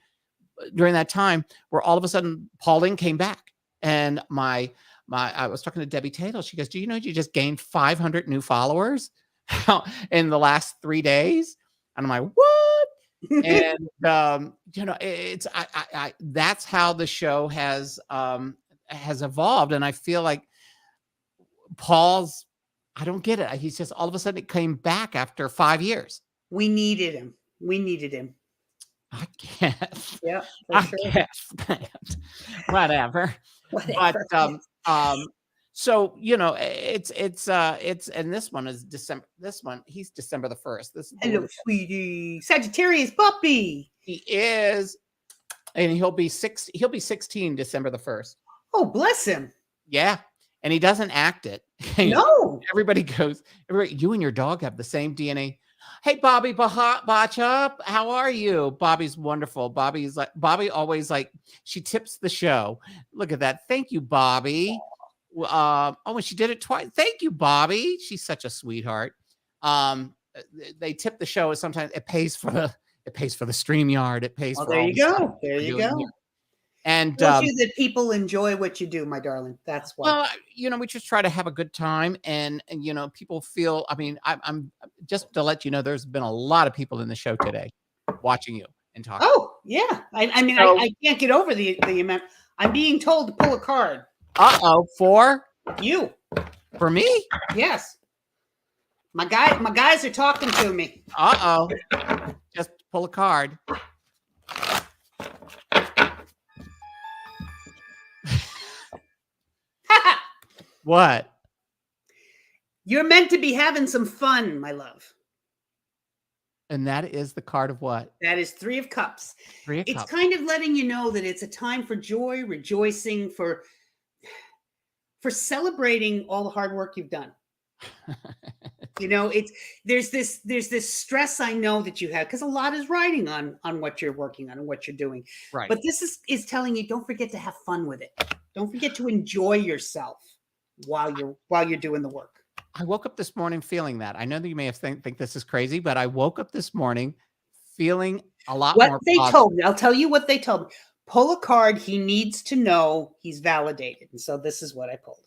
A: during that time, where all of a sudden Paul Lynde came back. And I was talking to Debbie Tatel. She goes, do you know you just gained 500 new followers in the last 3 days? And I'm like, what? And, it's, that's how the show has evolved. And I feel like Paul's, I don't get it. He's just, all of a sudden it came back after 5 years.
C: We needed him.
A: I guess.
C: Yeah.
A: Guess. Whatever. But, so, it's, and this one is December. This one, he's December the 1st. This is
C: hello, sweetie. Sagittarius puppy.
A: He is, and he'll be 16 December the 1st.
C: Oh, bless him.
A: Yeah. And he doesn't act it.
C: No.
A: Everybody goes, you and your dog have the same DNA. Hey, Bobby Bachop, how are you? Bobby's wonderful. Bobby always she tips the show. Look at that. Thank you, Bobby. And she did it twice. Thank you, Bobby. She's such a sweetheart. They tip the show. Sometimes it pays for the StreamYard. It pays for
C: there you go. There you go.
A: And
C: that people enjoy what you do, my darling. That's why.
A: Well, we just try to have a good time, and people feel. I mean, I'm just to let you know, there's been a lot of people in the show today watching you and talking.
C: Oh yeah, I can't get over the amount. I'm being told to pull a card.
A: For
C: you?
A: For me?
C: Yes. My guys are talking to me.
A: Just pull a card. What?
C: You're meant to be having some fun, my love.
A: And that is the card of what?
C: That is 3 of Cups.
A: 3 of Cups.
C: It's kind of letting you know that it's a time for joy, rejoicing, for celebrating all the hard work you've done. There's this stress I know that you have, because a lot is riding on what you're working on and what you're doing.
A: Right.
C: But this is telling you, don't forget to have fun with it. Don't forget to enjoy yourself while you're doing the work.
A: I woke up this morning feeling that. I know that you may have think this is crazy, but I woke up this morning feeling a lot more positive.
C: Told me. I'll tell you what they told me. Pull a card. He needs to know he's validated. And so this is what I pulled.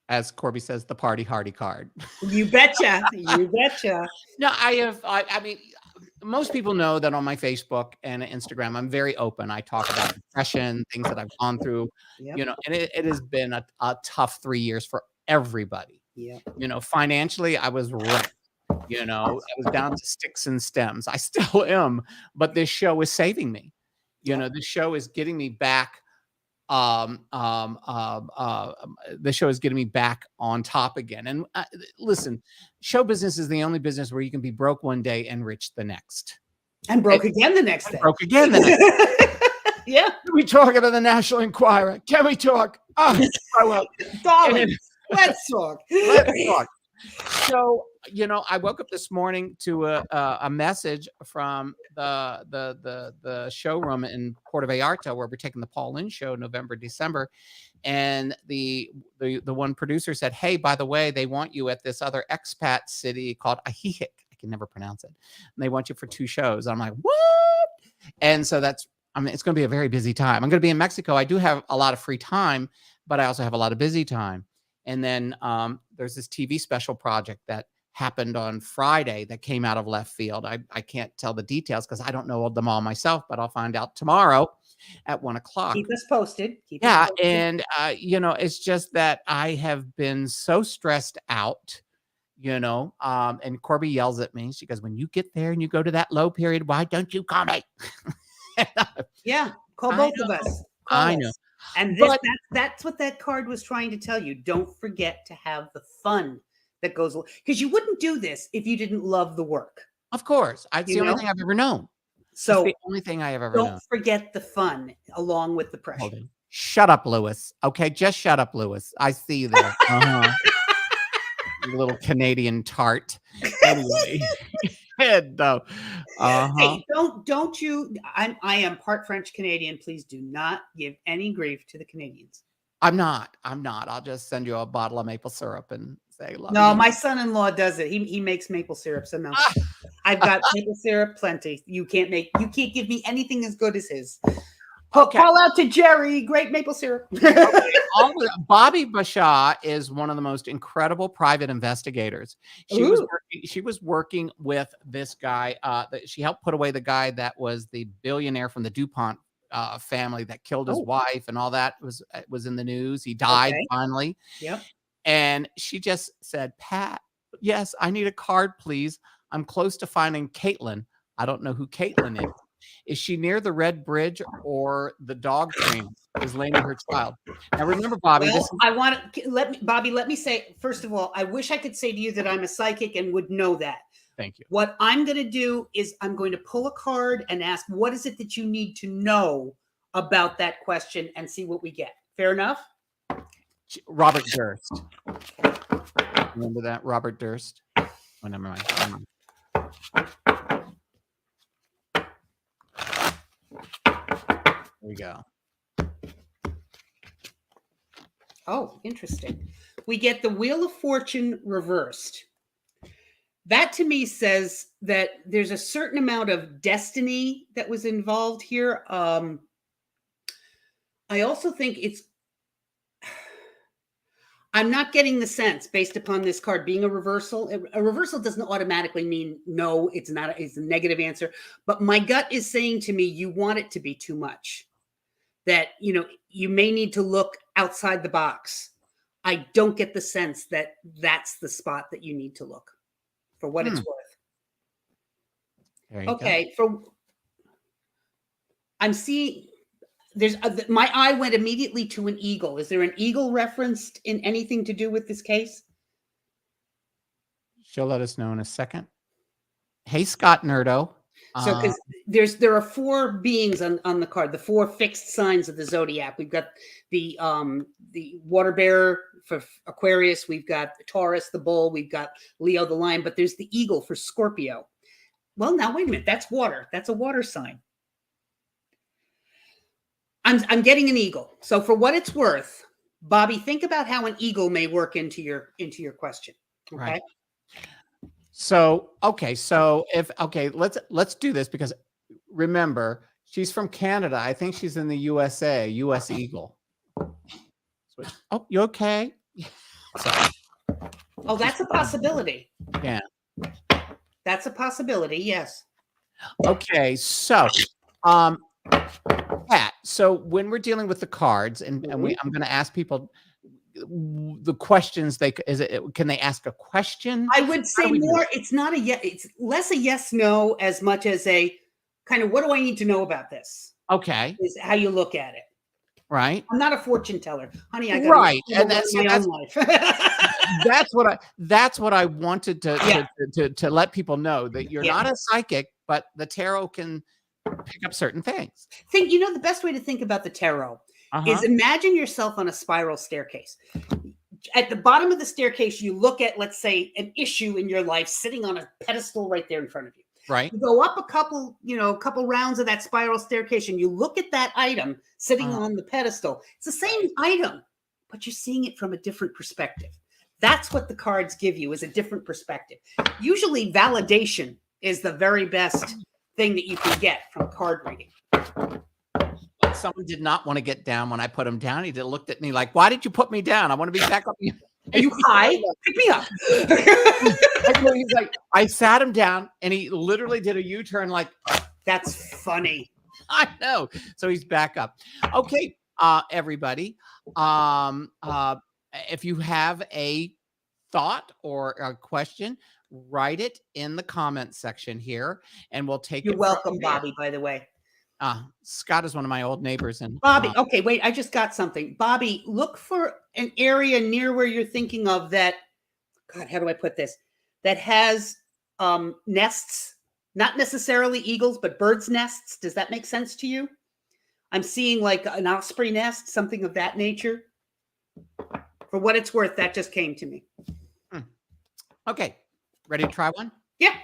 A: as Corby says, the party hardy card.
C: You betcha. You betcha.
A: No, I mean, most people know that on my Facebook and Instagram, I'm very open. I talk about depression, things that I've gone through,
C: Yep.
A: and it has been a tough 3 years for everybody.
C: Yeah.
A: Financially, I was wrecked. I was down to sticks and stems. I still am, but this show is saving me. This show is getting me back. The show is getting me back on top again. And listen, show business is the only business where you can be broke one day and rich the next.
C: And broke again the next day.
A: Broke again the next day.
C: Yeah.
A: Can we talk about the National Enquirer? Can we talk? Oh, I will.
C: Darling, let's talk.
A: Let's talk. So, I woke up this morning to a message from the showroom in Puerto Vallarta where we're taking the Paul Lynn show November, December. And the one producer said, hey, by the way, they want you at this other expat city called Ajijic. I can never pronounce it. And they want you for 2 shows. I'm like, what? And so it's going to be a very busy time. I'm going to be in Mexico. I do have a lot of free time, but I also have a lot of busy time. And then there's this TV special project that happened on Friday that came out of left field. I can't tell the details because I don't know them all myself, but I'll find out tomorrow at 1:00.
C: Keep us posted.
A: And it's just that I have been so stressed out, and Corby yells at me. She goes, when you get there and you go to that low period, why don't you call me?
C: Yeah, call both of us.
A: I know.
C: And that's what that card was trying to tell you. Don't forget to have the fun that goes, because you wouldn't do this if you didn't love the work.
A: Of course. It's the only thing I've ever known.
C: So
A: it's the only thing I have ever known.
C: Don't forget the fun along with the pressure.
A: Shut up, Lewis. Okay, just shut up, Lewis. I see you there. You little Canadian tart. Anyway. No.
C: Hey, don't you? I am part French Canadian. Please do not give any grief to the Canadians.
A: I'm not. I'll just send you a bottle of maple syrup and say love.
C: No,
A: you.
C: my son-in-law does it. He makes maple syrup. So no, I've got maple syrup plenty. You can't give me anything as good as his.
A: Okay.
C: Call out to Jerry. Great maple syrup.
A: Okay. Bobby Bashaw is one of the most incredible private investigators. She was working with this guy. She helped put away the guy that was the billionaire from the DuPont family that killed his wife and all that was in the news. He died finally.
C: Yep.
A: And she just said, Pat, yes, I need a card, please. I'm close to finding Caitlin. I don't know who Caitlin is. Is she near the Red Bridge or the dog train is laying her child? Now remember, Bobby.
C: Bobby, let me say, first of all, I wish I could say to you that I'm a psychic and would know that.
A: Thank you. What
C: I'm going to do is I'm going to pull a card and ask, what is it that you need to know about that question and see what we get. Fair enough?
A: Robert Durst. Remember that? Robert Durst. Oh, never mind. There we go.
C: Oh, interesting. We get the Wheel of Fortune reversed. That to me says that there's a certain amount of destiny that was involved here. I also think I'm not getting the sense based upon this card being a reversal. A reversal doesn't automatically mean no, it's not. It's a negative answer. But my gut is saying to me, you want it to be too much. That, you may need to look outside the box. I don't get the sense that that's the spot that you need to look for what it's worth. Okay. I'm seeing my eye went immediately to an eagle. Is there an eagle referenced in anything to do with this case?
A: She'll let us know in a second. Hey, Scott Nerdo.
C: So because there are 4 beings on the card, the 4 fixed signs of the zodiac. We've got the water bearer for Aquarius, we've got Taurus, the bull, we've got Leo, the lion, but there's the eagle for Scorpio. Well, now wait a minute, that's water. That's a water sign. I'm getting an eagle. So for what it's worth, Bobby, think about how an eagle may work into your question. Okay.
A: Right. So, let's do this because remember, she's from Canada. I think she's in the USA, US Eagle. Oh, you okay? So,
C: oh, that's a possibility.
A: Yeah.
C: That's a possibility. Yes.
A: Okay. So, Pat, so when we're dealing with the cards and I'm going to ask people the questions can they ask a question?
C: I would say more, it's not it's less a yes, no, as much as a kind of, what do I need to know about this?
A: Okay.
C: Is how you look at it.
A: Right.
C: I'm not a fortune teller, honey. I got
A: right. And
C: that's my own life.
A: that's what I wanted to let people know, that you're not a psychic, but the tarot can pick up certain things.
C: The best way to think about the tarot is imagine yourself on a spiral staircase. At the bottom of the staircase, you look at, let's say, an issue in your life sitting on a pedestal right there in front of you.
A: Right.
C: You go up a couple rounds of that spiral staircase and you look at that item sitting on the pedestal. It's the same item, but you're seeing it from a different perspective. That's what the cards give you, is a different perspective. Usually validation is the very best thing that you can get from card reading.
A: Someone did not want to get down when I put him down. He looked at me like, why did you put me down? I want to be back up.
C: Are you high? Pick me up.
A: He's like, I sat him down and he literally did a U-turn like,
C: that's funny.
A: I know. So he's back up. Okay, everybody. If you have a thought or a question, write it in the comment section here and we'll take it.
C: You're welcome, Bobby, by the way.
A: Scott is one of my old neighbors. And
C: Bobby, okay, wait, I just got something. Bobby, look for an area near where you're thinking of that. God, how do I put this? That has nests, not necessarily eagles, but birds' nests. Does that make sense to you? I'm seeing like an osprey nest, something of that nature. For what it's worth, that just came to me.
A: Okay, ready to try one?
C: Yeah.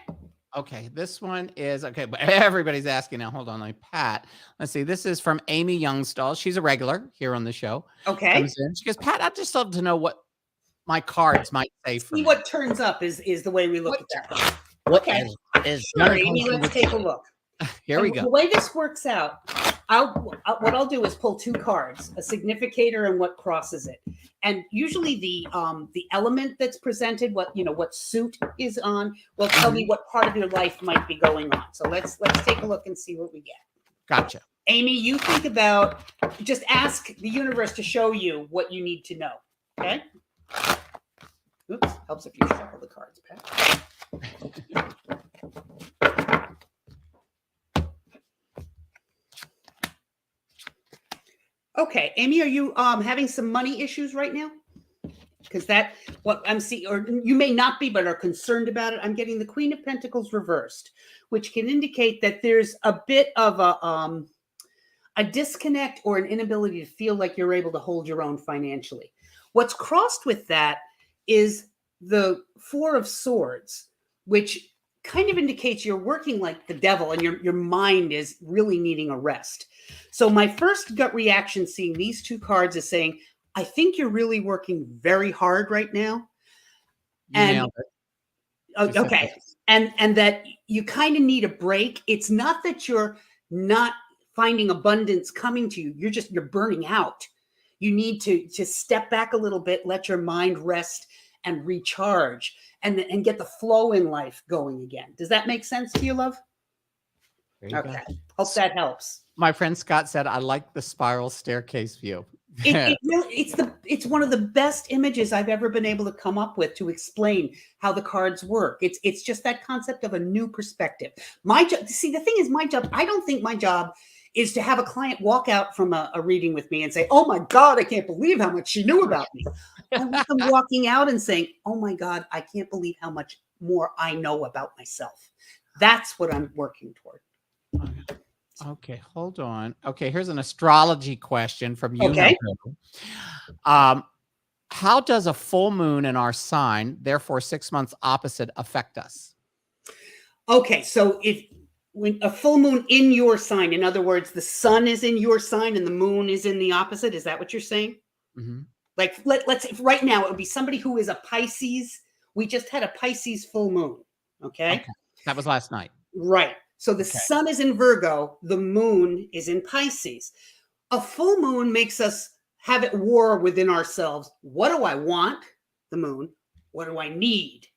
A: Okay, this one is okay, but everybody's asking now. Hold on, Pat. Let's see. This is from Amy Youngstall. She's a regular here on the show.
C: Okay.
A: She goes, Pat, I'd just love to know what my cards might say for me.
C: What turns up is the way we look at that.
A: Okay.
C: Sure, Amy, let's take a look.
A: Here we go.
C: The way this works out, what I'll do is pull two cards, a significator and what crosses it. And usually the element that's presented, what suit is on, will tell me what part of your life might be going on. So let's take a look and see what we get.
A: Gotcha.
C: Amy, you think about, just ask the universe to show you what you need to know. Okay? Oops, helps if you shuffle the cards, Pat. Okay, Amy, are you having some money issues right now? Because what I'm seeing, or you may not be, but are concerned about it. I'm getting the Queen of Pentacles reversed, which can indicate that there's a bit of a disconnect or an inability to feel like you're able to hold your own financially. What's crossed with that is the Four of Swords, which kind of indicates you're working like the devil and your mind is really needing a rest. So my first gut reaction seeing these two cards is saying, I think you're really working very hard right now. And okay. And that you kind of need a break. It's not that you're not finding abundance coming to you. You're burning out. You need to step back a little bit, let your mind rest and recharge and get the flow in life going again. Does that make sense to you, love? Okay. Hope that helps.
A: My friend Scott said, I like the spiral staircase view.
C: It's one of the best images I've ever been able to come up with to explain how the cards work. It's just that concept of a new perspective. My job, see, the thing is, my job, I don't think my job is to have a client walk out from a reading with me and say, oh my God, I can't believe how much she knew about me. I want them walking out and saying, oh my God, I can't believe how much more I know about myself. That's what I'm working toward.
A: Okay, hold on. Okay, here's an astrology question from you.
C: Okay.
A: How does a full moon in our sign, therefore 6 months opposite, affect us?
C: Okay, so when a full moon in your sign, in other words, the sun is in your sign and the moon is in the opposite. Is that what you're saying?
A: Mm-hmm.
C: Like, let's right now, it would be somebody who is a Pisces. We just had a Pisces full moon. Okay.
A: That was last night.
C: Right. So the sun is in Virgo, the moon is in Pisces. A full moon makes us have at war within ourselves. What do I want? the moon? What do I need?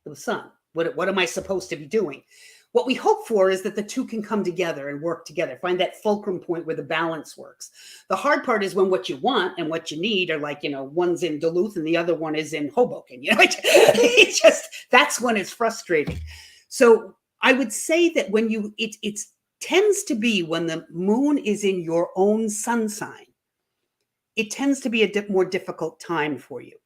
C: The sun. What am I supposed to be doing? What we hope for is that the two can come together and work together. Find that fulcrum point where the balance works. The hard part is when what you want and what you need are like, one's in Duluth and the other one is in Hoboken. It's just, that's when it's frustrating. So I would say that when it tends to be when the moon is in your own sun sign, it tends to be a more difficult time for you.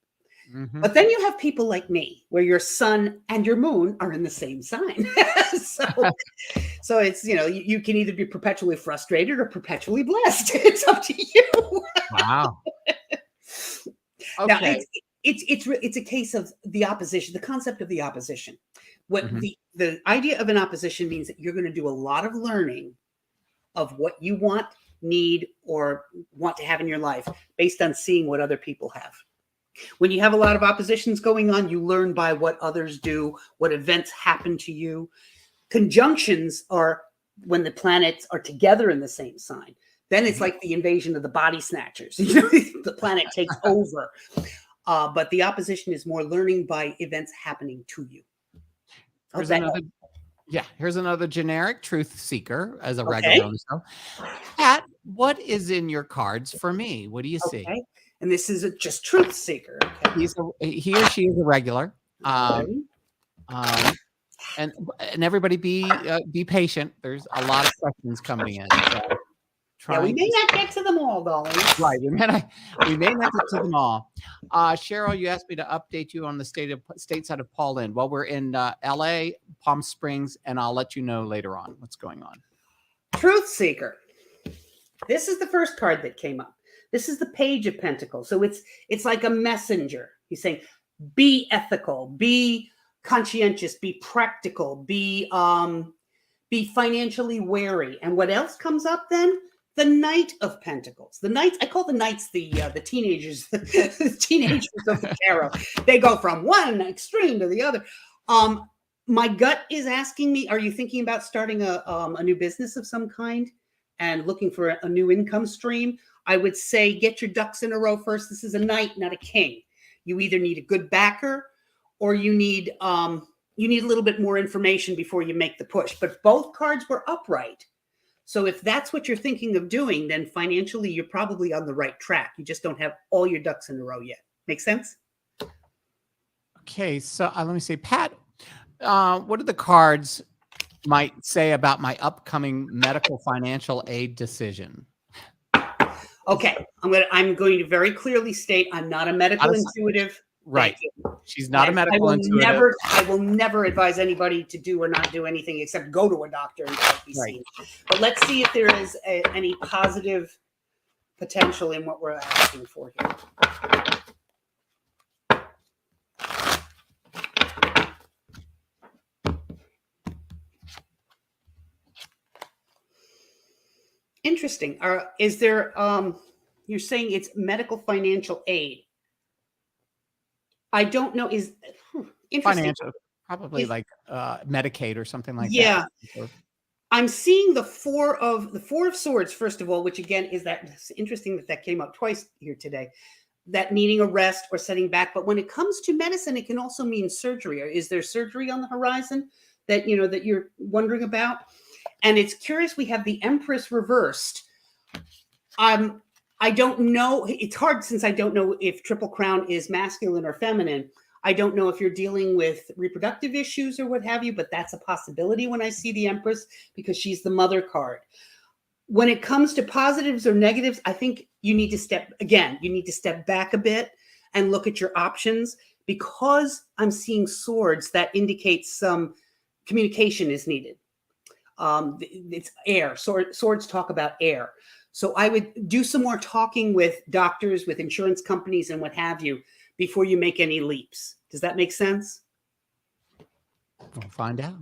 A: Mm-hmm.
C: But then you have people like me, where your sun and your moon are in the same sign. so it's, you can either be perpetually frustrated or perpetually blessed. It's up to you.
A: Wow. Okay.
C: Now, it's a case of the opposition, the concept of the opposition. What the idea of an opposition means that you're going to do a lot of learning of what you want, need, or want to have in your life based on seeing what other people have. When you have a lot of oppositions going on, you learn by what others do, what events happen to you. Conjunctions are when the planets are together in the same sign. Then it's like the invasion of the body snatchers. The planet takes over. But the opposition is more learning by events happening to you.
A: Here's another generic truth seeker as a regular on the show. Pat, what is in your cards for me? What do you see?
C: And this is just truth seeker. Okay.
A: He or she is a regular. And everybody be patient. There's a lot of questions coming in. So
C: we may not get to them all, darling.
A: Right. We may not get to them all. Cheryl, you asked me to update you on the stateside of Paul Lynde. Well, we're in LA, Palm Springs, and I'll let you know later on what's going on.
C: Truth seeker. This is the first card that came up. This is the Page of Pentacles. So it's like a messenger. He's saying, be ethical, be conscientious, be practical, be financially wary. And what else comes up then? The Knight of Pentacles. The Knights, I call the Knights the teenagers, the teenagers of the tarot. They go from one extreme to the other. My gut is asking me, are you thinking about starting a new business of some kind and looking for a new income stream? I would say get your ducks in a row first. This is a knight, not a king. You either need a good backer or you need a little bit more information before you make the push. But both cards were upright. So if that's what you're thinking of doing, then financially, you're probably on the right track. You just don't have all your ducks in a row yet. Make sense?
A: Okay. So let me see, Pat, what are the cards might say about my upcoming medical financial aid decision?
C: Okay, I'm going to very clearly state I'm not a medical intuitive.
A: Right. She's not a medical intuitive.
C: I will never advise anybody to do or not do anything except go to a doctor and be seen. But let's see if there is any positive potential in what we're asking for here. Interesting. Is there, you're saying it's medical financial aid. I don't know. Is interesting.
A: Financial, probably like Medicaid or something like that.
C: Yeah. I'm seeing the four of swords, first of all, which again is it's interesting that came up twice here today, that needing a rest or setting back. But when it comes to medicine, it can also mean surgery. Is there surgery on the horizon that you're wondering about? And it's curious, we have the Empress reversed. I don't know. It's hard since I don't know if Triple Crown is masculine or feminine. I don't know if you're dealing with reproductive issues or what have you, but that's a possibility when I see the Empress because she's the mother card. When it comes to positives or negatives, I think you need to step back a bit and look at your options. Because I'm seeing swords, that indicates some communication is needed. It's air. Swords talk about air. So I would do some more talking with doctors, with insurance companies and what have you before you make any leaps. Does that make sense?
A: We'll find out.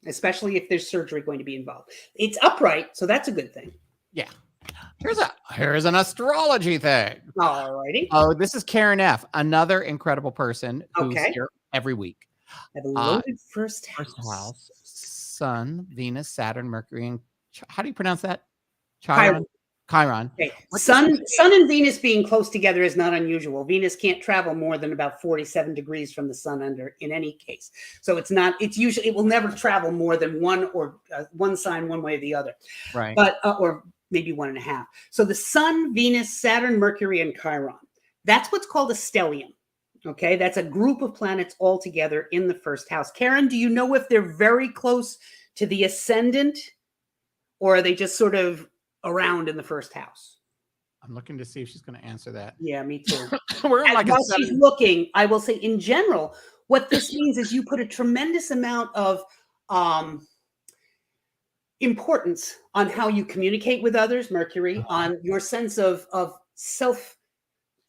C: Especially if there's surgery going to be involved. It's upright, so that's a good thing.
A: Yeah. Here's an astrology thing.
C: All righty.
A: Oh, this is Karen F., another incredible person who's here every week.
C: I have a loaded first
A: house. Sun, Venus, Saturn, Mercury, and how do you pronounce that?
C: Chiron.
A: Chiron.
C: Okay. Sun and Venus being close together is not unusual. Venus can't travel more than about 47 degrees from the sun in any case. So it will never travel more than one sign one way or the other.
A: Right.
C: But, or maybe 1.5. So the sun, Venus, Saturn, Mercury, and Chiron, that's what's called a stellium. Okay. That's a group of planets all together in the first house. Karen, do you know if they're very close to the ascendant, or are they just sort of around in the first house?
A: I'm looking to see if she's going to answer that.
C: Yeah, me too.
A: While
C: she's looking, I will say in general, what this means is you put a tremendous amount of importance on how you communicate with others, Mercury, on your sense of self-worth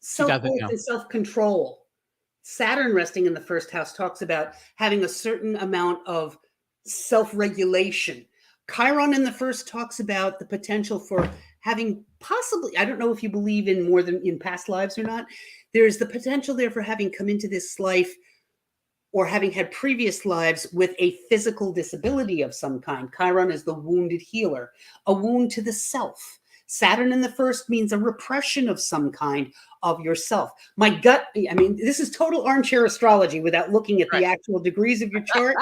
C: and self-control. Saturn resting in the first house talks about having a certain amount of self-regulation. Chiron in the first talks about the potential for having possibly, I don't know if you believe in more than in past lives or not, there's the potential there for having come into this life or having had previous lives with a physical disability of some kind. Chiron is the wounded healer, a wound to the self. Saturn in the first means a repression of some kind of yourself. My gut, I mean, this is total armchair astrology without looking at the actual degrees of your chart,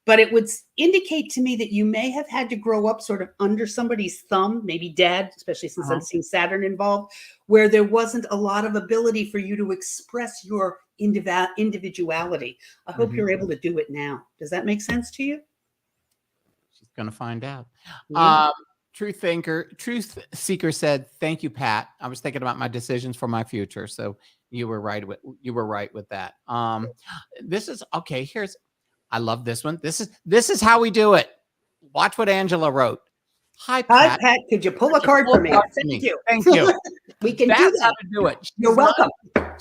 C: but it would indicate to me that you may have had to grow up sort of under somebody's thumb, maybe dad, especially since I'm seeing Saturn involved, where there wasn't a lot of ability for you to express your individuality. I hope you're able to do it now. Does that make sense to you?
A: She's going to find out.
C: Yeah.
A: Truth Seeker said, "Thank you, Pat. I was thinking about my decisions for my future." So you were right with that. This is okay. I love this one. This is how we do it. Watch what Angela wrote. Hi, Pat.
C: Could you pull a card for me?
A: Thank you. Thank you.
C: We can
A: That's
C: do that.
A: how to do it.
C: You're welcome.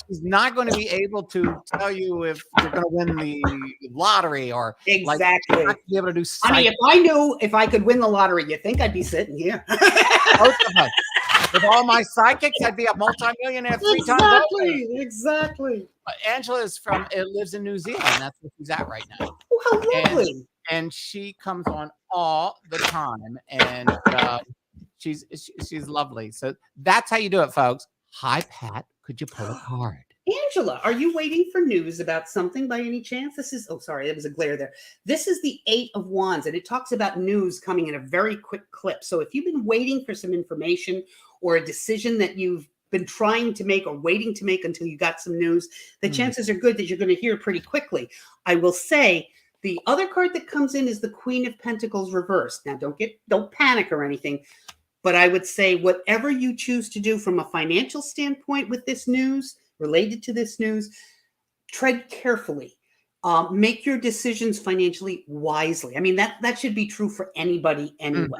A: She's not going to be able to tell you if you're going to win the lottery or
C: exactly.
A: Like, be able to do.
C: Honey, if I knew if I could win the lottery, you think I'd be sitting here?
A: Both of us. With all my psychics, I'd be a multimillionaire 3 times over.
C: Exactly.
A: But Angela lives in New Zealand. That's where she's at right now.
C: Oh, how lovely.
A: And she comes on all the time, and she's lovely. So that's how you do it, folks. Hi, Pat. Could you pull a card?
C: Angela, are you waiting for news about something by any chance? Sorry, there was a glare there. This is the 8 of Wands, and it talks about news coming in a very quick clip. So if you've been waiting for some information or a decision that you've been trying to make or waiting to make until you got some news, the chances are good that you're going to hear pretty quickly. I will say the other card that comes in is the Queen of Pentacles reversed. Now, don't panic or anything, but I would say whatever you choose to do from a financial standpoint with this news, related to this news, tread carefully. Make your decisions financially wisely. I mean, that should be true for anybody anyway.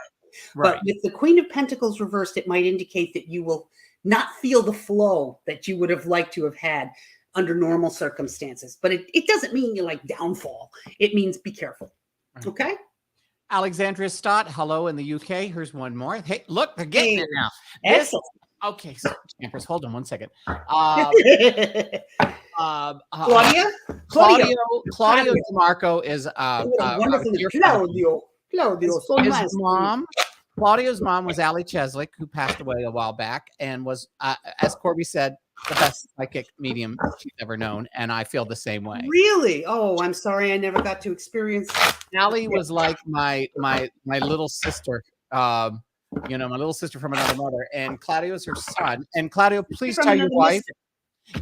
C: Right. But with the Queen of Pentacles reversed, it might indicate that you will not feel the flow that you would have liked to have had under normal circumstances. But it doesn't mean you're like downfall. It means be careful. Right. Okay?
A: Alexandria Stott, hello in the UK. Here's one more. Hey, look, they're getting it now.
C: Excellent.
A: Okay, so Empress, hold on one second.
C: Claudio
A: DeMarco is
C: Claudio. So
A: his
C: nice.
A: Claudio's mom was Allie Cheslick, who passed away a while back and was, as Corby said, the best psychic medium she's ever known, and I feel the same way.
C: Really? Oh, I'm sorry, I never got to experience.
A: Allie was like my little sister. My little sister from another mother, and Claudio's her son. And Claudio, please tell your wife.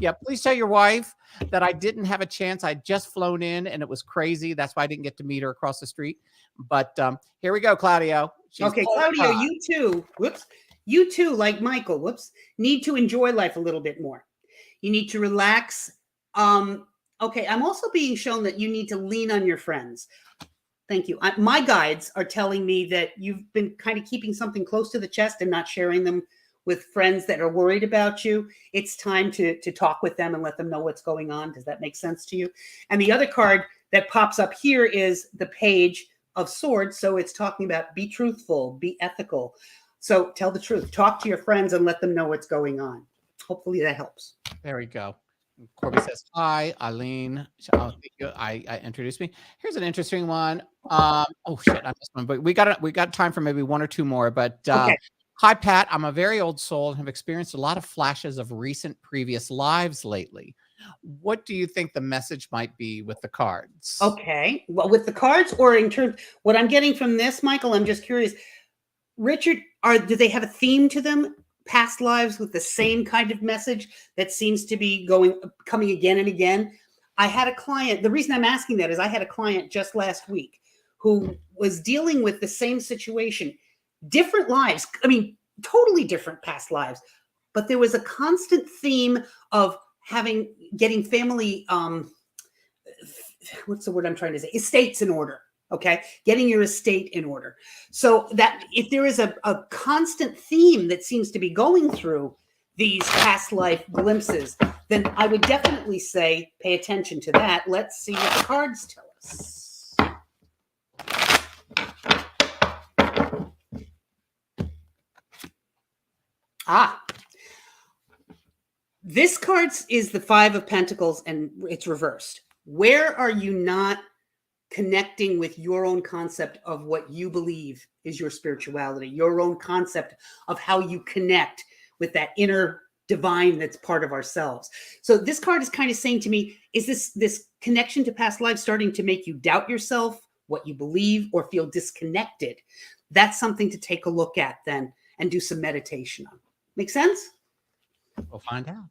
A: Yeah, please tell your wife that I didn't have a chance. I'd just flown in, and it was crazy. That's why I didn't get to meet her across the street. But here we go, Claudio.
C: Okay, Claudio, you too. You too, like Michael. Need to enjoy life a little bit more. You need to relax. Okay, I'm also being shown that you need to lean on your friends. Thank you. My guides are telling me that you've been kind of keeping something close to the chest and not sharing them with friends that are worried about you. It's time to talk with them and let them know what's going on. Does that make sense to you? And the other card that pops up here is the Page of Swords. So it's talking about be truthful, be ethical. So tell the truth. Talk to your friends and let them know what's going on. Hopefully that helps.
A: There we go. Corby says, hi, Eileen. I introduced me. Here's an interesting one. Oh shit, I missed one, but we got time for maybe one or two more. But
C: okay.
A: Hi, Pat. I'm a very old soul and have experienced a lot of flashes of recent previous lives lately. What do you think the message might be with the cards?
C: Okay. Well, with the cards or in terms, what I'm getting from this, Michael, I'm just curious. Richard, do they have a theme to them? Past lives with the same kind of message that seems to be coming again and again? I had a client. The reason I'm asking that is I had a client just last week who was dealing with the same situation, different lives. I mean, totally different past lives, but there was a constant theme of getting family, what's the word I'm trying to say? Estates in order. Okay. Getting your estate in order. So that if there is a constant theme that seems to be going through these past life glimpses, then I would definitely say, pay attention to that. Let's see what the cards tell us. This card is the Five of Pentacles and it's reversed. Where are you not connecting with your own concept of what you believe is your spirituality, your own concept of how you connect with that inner divine that's part of ourselves? So this card is kind of saying to me, is this connection to past lives starting to make you doubt yourself, what you believe, or feel disconnected? That's something to take a look at then and do some meditation on. Make sense?
A: We'll find out.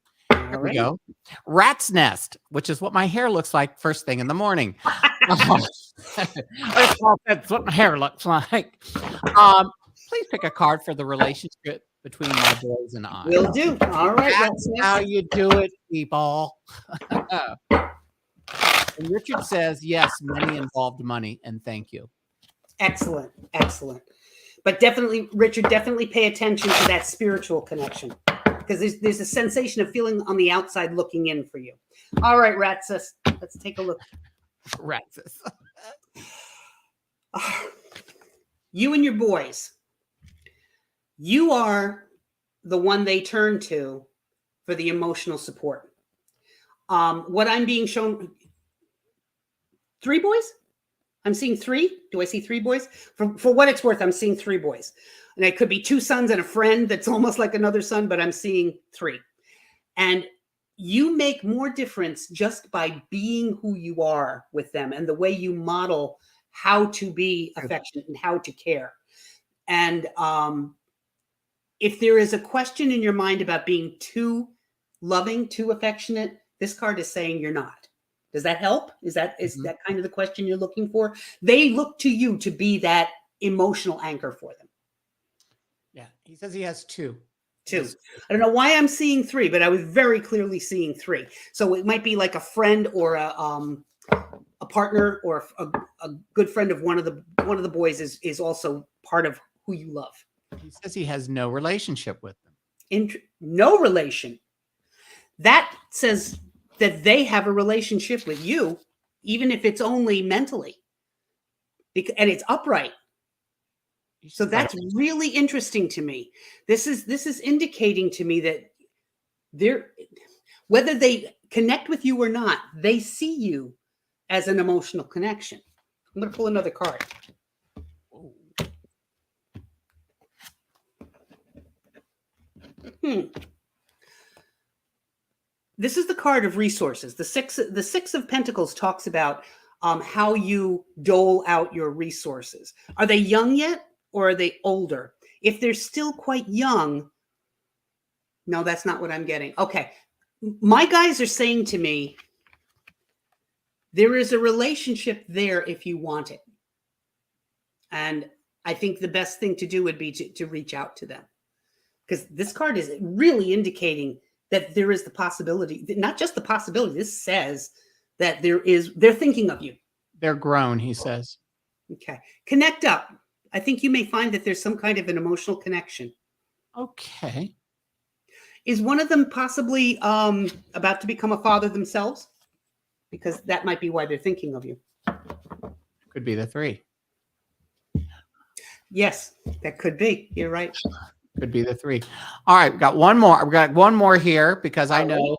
A: Here we go. Rat's nest, which is what my hair looks like first thing in the morning. That's what my hair looks like. Please pick a card for the relationship between my boys and I.
C: Will do. All right.
A: That's how you do it, people. And Richard says, yes, money involved money, and thank you.
C: Excellent. Excellent. But definitely, Richard, definitely pay attention to that spiritual connection, because there's a sensation of feeling on the outside looking in for you. All right, Ratsis, let's take a look.
A: Ratsis.
C: You and your boys, you are the one they turn to for the emotional support. What I'm being shown, 3 boys? I'm seeing 3. Do I see 3 boys? For what it's worth, I'm seeing 3 boys. And it could be 2 sons and a friend that's almost like another son, but I'm seeing 3. And you make more difference just by being who you are with them and the way you model how to be affectionate and how to care. And if there is a question in your mind about being too loving, too affectionate, this card is saying you're not. Does that help? Is that kind of the question you're looking for? They look to you to be that emotional anchor for them.
A: Yeah, he says he has 2.
C: 2. I don't know why I'm seeing 3, but I was very clearly seeing 3. So it might be like a friend or a partner or a good friend of one of the boys is also part of who you love.
A: He says he has no relationship with them.
C: No relation. That says that they have a relationship with you, even if it's only mentally, and it's upright. So that's really interesting to me. This is indicating to me that whether they connect with you or not, they see you as an emotional connection. I'm going to pull another card. This is the card of resources. The six of Pentacles talks about how you dole out your resources. Are they young yet, or are they older? If they're still quite young, no, that's not what I'm getting. Okay. My guys are saying to me, there is a relationship there if you want it. And I think the best thing to do would be to reach out to them. Because this card is really indicating that there is the possibility, not just the possibility, this says that they're thinking of you.
A: They're grown, he says.
C: Okay. Connect up. I think you may find that there's some kind of an emotional connection.
A: Okay.
C: Is one of them possibly about to become a father themselves? Because that might be why they're thinking of you.
A: Could be the 3.
C: Yes, that could be. You're right.
A: Could be the 3. All right, we've got one more. We've got one more here because I know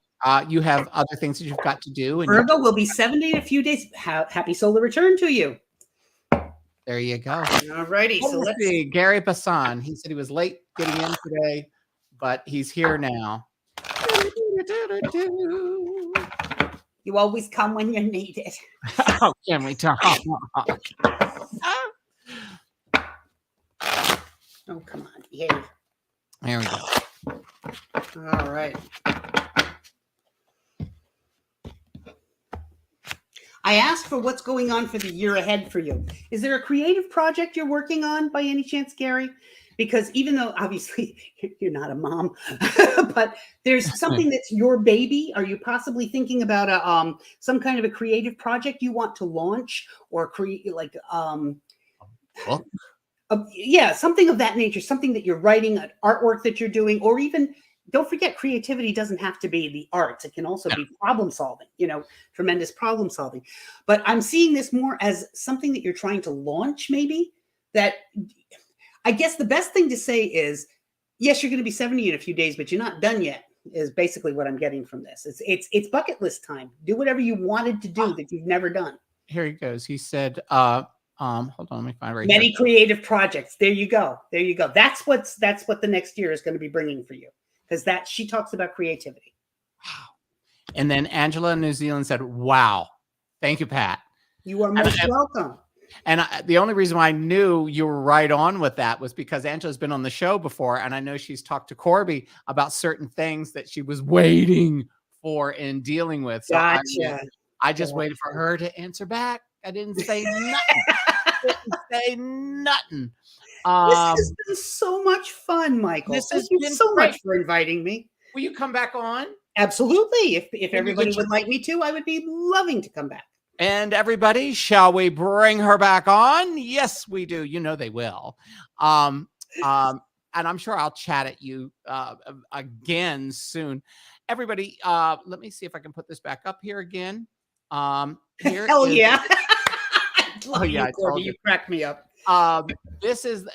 A: you have other things that you've got to do. And
C: Virgo will be 70 in a few days. Happy solar return to you.
A: There you go.
C: All righty. So let's
A: see. Gary Bassan. He said he was late getting in today, but he's here now.
C: You always come when you're needed.
A: Oh, can we talk?
C: Oh, come on. Yay.
A: There we go.
C: All right. I asked for what's going on for the year ahead for you. Is there a creative project you're working on by any chance, Gary? Because even though obviously you're not a mom, but there's something that's your baby. Are you possibly thinking about some kind of a creative project you want to launch or create, like yeah, something of that nature, something that you're writing, an artwork that you're doing, or even, don't forget, creativity doesn't have to be the arts. It can also be problem solving, tremendous problem solving. But I'm seeing this more as something that you're trying to launch, maybe. That, I guess the best thing to say is, yes, you're going to be 70 in a few days, but you're not done yet, is basically what I'm getting from this. It's bucket list time. Do whatever you wanted to do that you've never done.
A: Here he goes. He said, hold on, let me find right
C: Many
A: here.
C: creative projects. There you go. There you go. That's what the next year is going to be bringing for you. Because she talks about creativity. Wow.
A: And then Angela in New Zealand said, wow. Thank you, Pat.
C: You are most welcome.
A: And the only reason why I knew you were right on with that was because Angela's been on the show before. And I know she's talked to Corby about certain things that she was waiting for and dealing with. So
C: gotcha.
A: I just waited for her to answer back. I didn't say nothing.
C: This has been so much fun, Michael. Thank you so much for inviting me.
A: Will you come back on?
C: Absolutely. If everybody would like me to, I would be loving to come back.
A: And everybody, shall we bring her back on? Yes, we do. You know they will. And I'm sure I'll chat at you again soon. Everybody, let me see if I can put this back up here again.
C: Hell yeah.
A: Oh yeah,
C: Corby, you cracked me up.
A: This is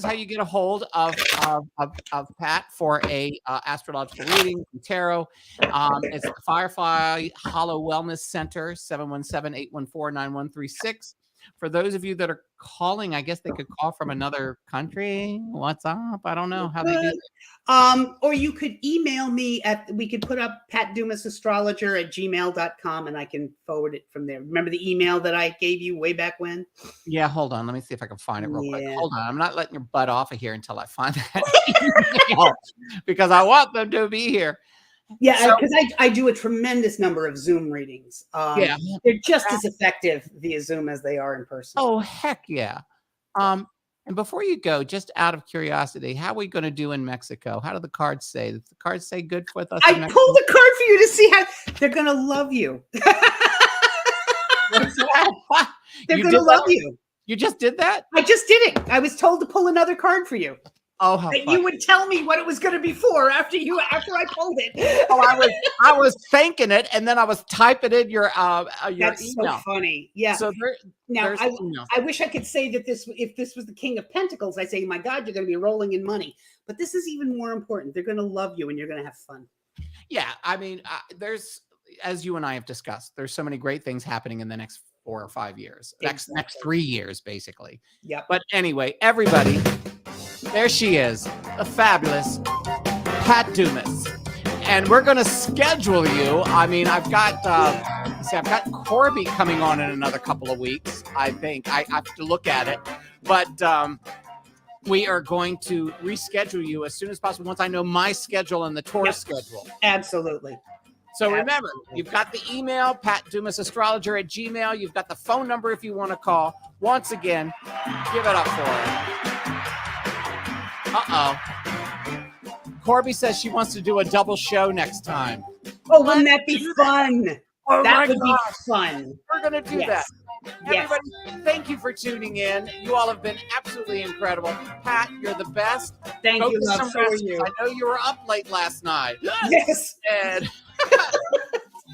A: how you get a hold of Pat for a astrological reading from tarot. It's the Firefly Hollow Wellness Center, 717-814-9136. For those of you that are calling, I guess they could call from another country. What's up? I don't know how they do it.
C: Or you could email me we could put up PAT DUMAS Astrologer at gmail.com and I can forward it from there. Remember the email that I gave you way back when?
A: Yeah, hold on. Let me see if I can find it real quick. Hold on. I'm not letting your butt off of here until I find that email because I want them to be here.
C: Yeah, because I do a tremendous number of Zoom readings. They're just as effective via Zoom as they are in person.
A: Oh, heck yeah. And before you go, just out of curiosity, how are we going to do in Mexico? How do the cards say? Does the cards say good with us?
C: I pulled a card for you to see how they're going to love you. They're going to love you.
A: You just did that?
C: I just did it. I was told to pull another card for you.
A: Oh, how
C: you would tell me what it was going to be for after I pulled it.
A: Oh, I was thinking it, and then I was typing in your
C: That's
A: email.
C: So funny. Yeah.
A: So
C: now I wish I could say that if this was the King of Pentacles, I say, my God, you're going to be rolling in money. But this is even more important. They're going to love you, and you're going to have fun.
A: Yeah, I mean, there's, as you and I have discussed, there's so many great things happening in the next 4 or 5 years,
C: exactly.
A: next 3 years, basically.
C: Yeah.
A: But anyway, everybody. There she is, the fabulous Pat Dumas. And we're going to schedule you. I mean, I've got Corby coming on in another couple of weeks, I think. I have to look at it. But we are going to reschedule you as soon as possible once I know my schedule and the tour schedule.
C: Absolutely.
A: So remember, you've got the email, PatDumasAstrologer at Gmail. You've got the phone number if you want to call. Once again, give it up for her. Uh-oh. Corby says she wants to do a double show next time.
C: Oh, wouldn't that be fun?
A: Oh,
C: that would be fun.
A: We're going to do that. Everybody, thank you for tuning in. You all have been absolutely incredible. Pat, you're the best.
C: Thank you, love. So are you.
A: I know you were up late last night.
C: Yes.
A: And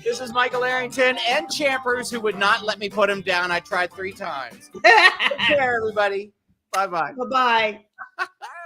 A: this is Michael Airington and Champers, who would not let me put him down. I tried 3 times. Take care, everybody. Bye-bye.
C: Bye-bye.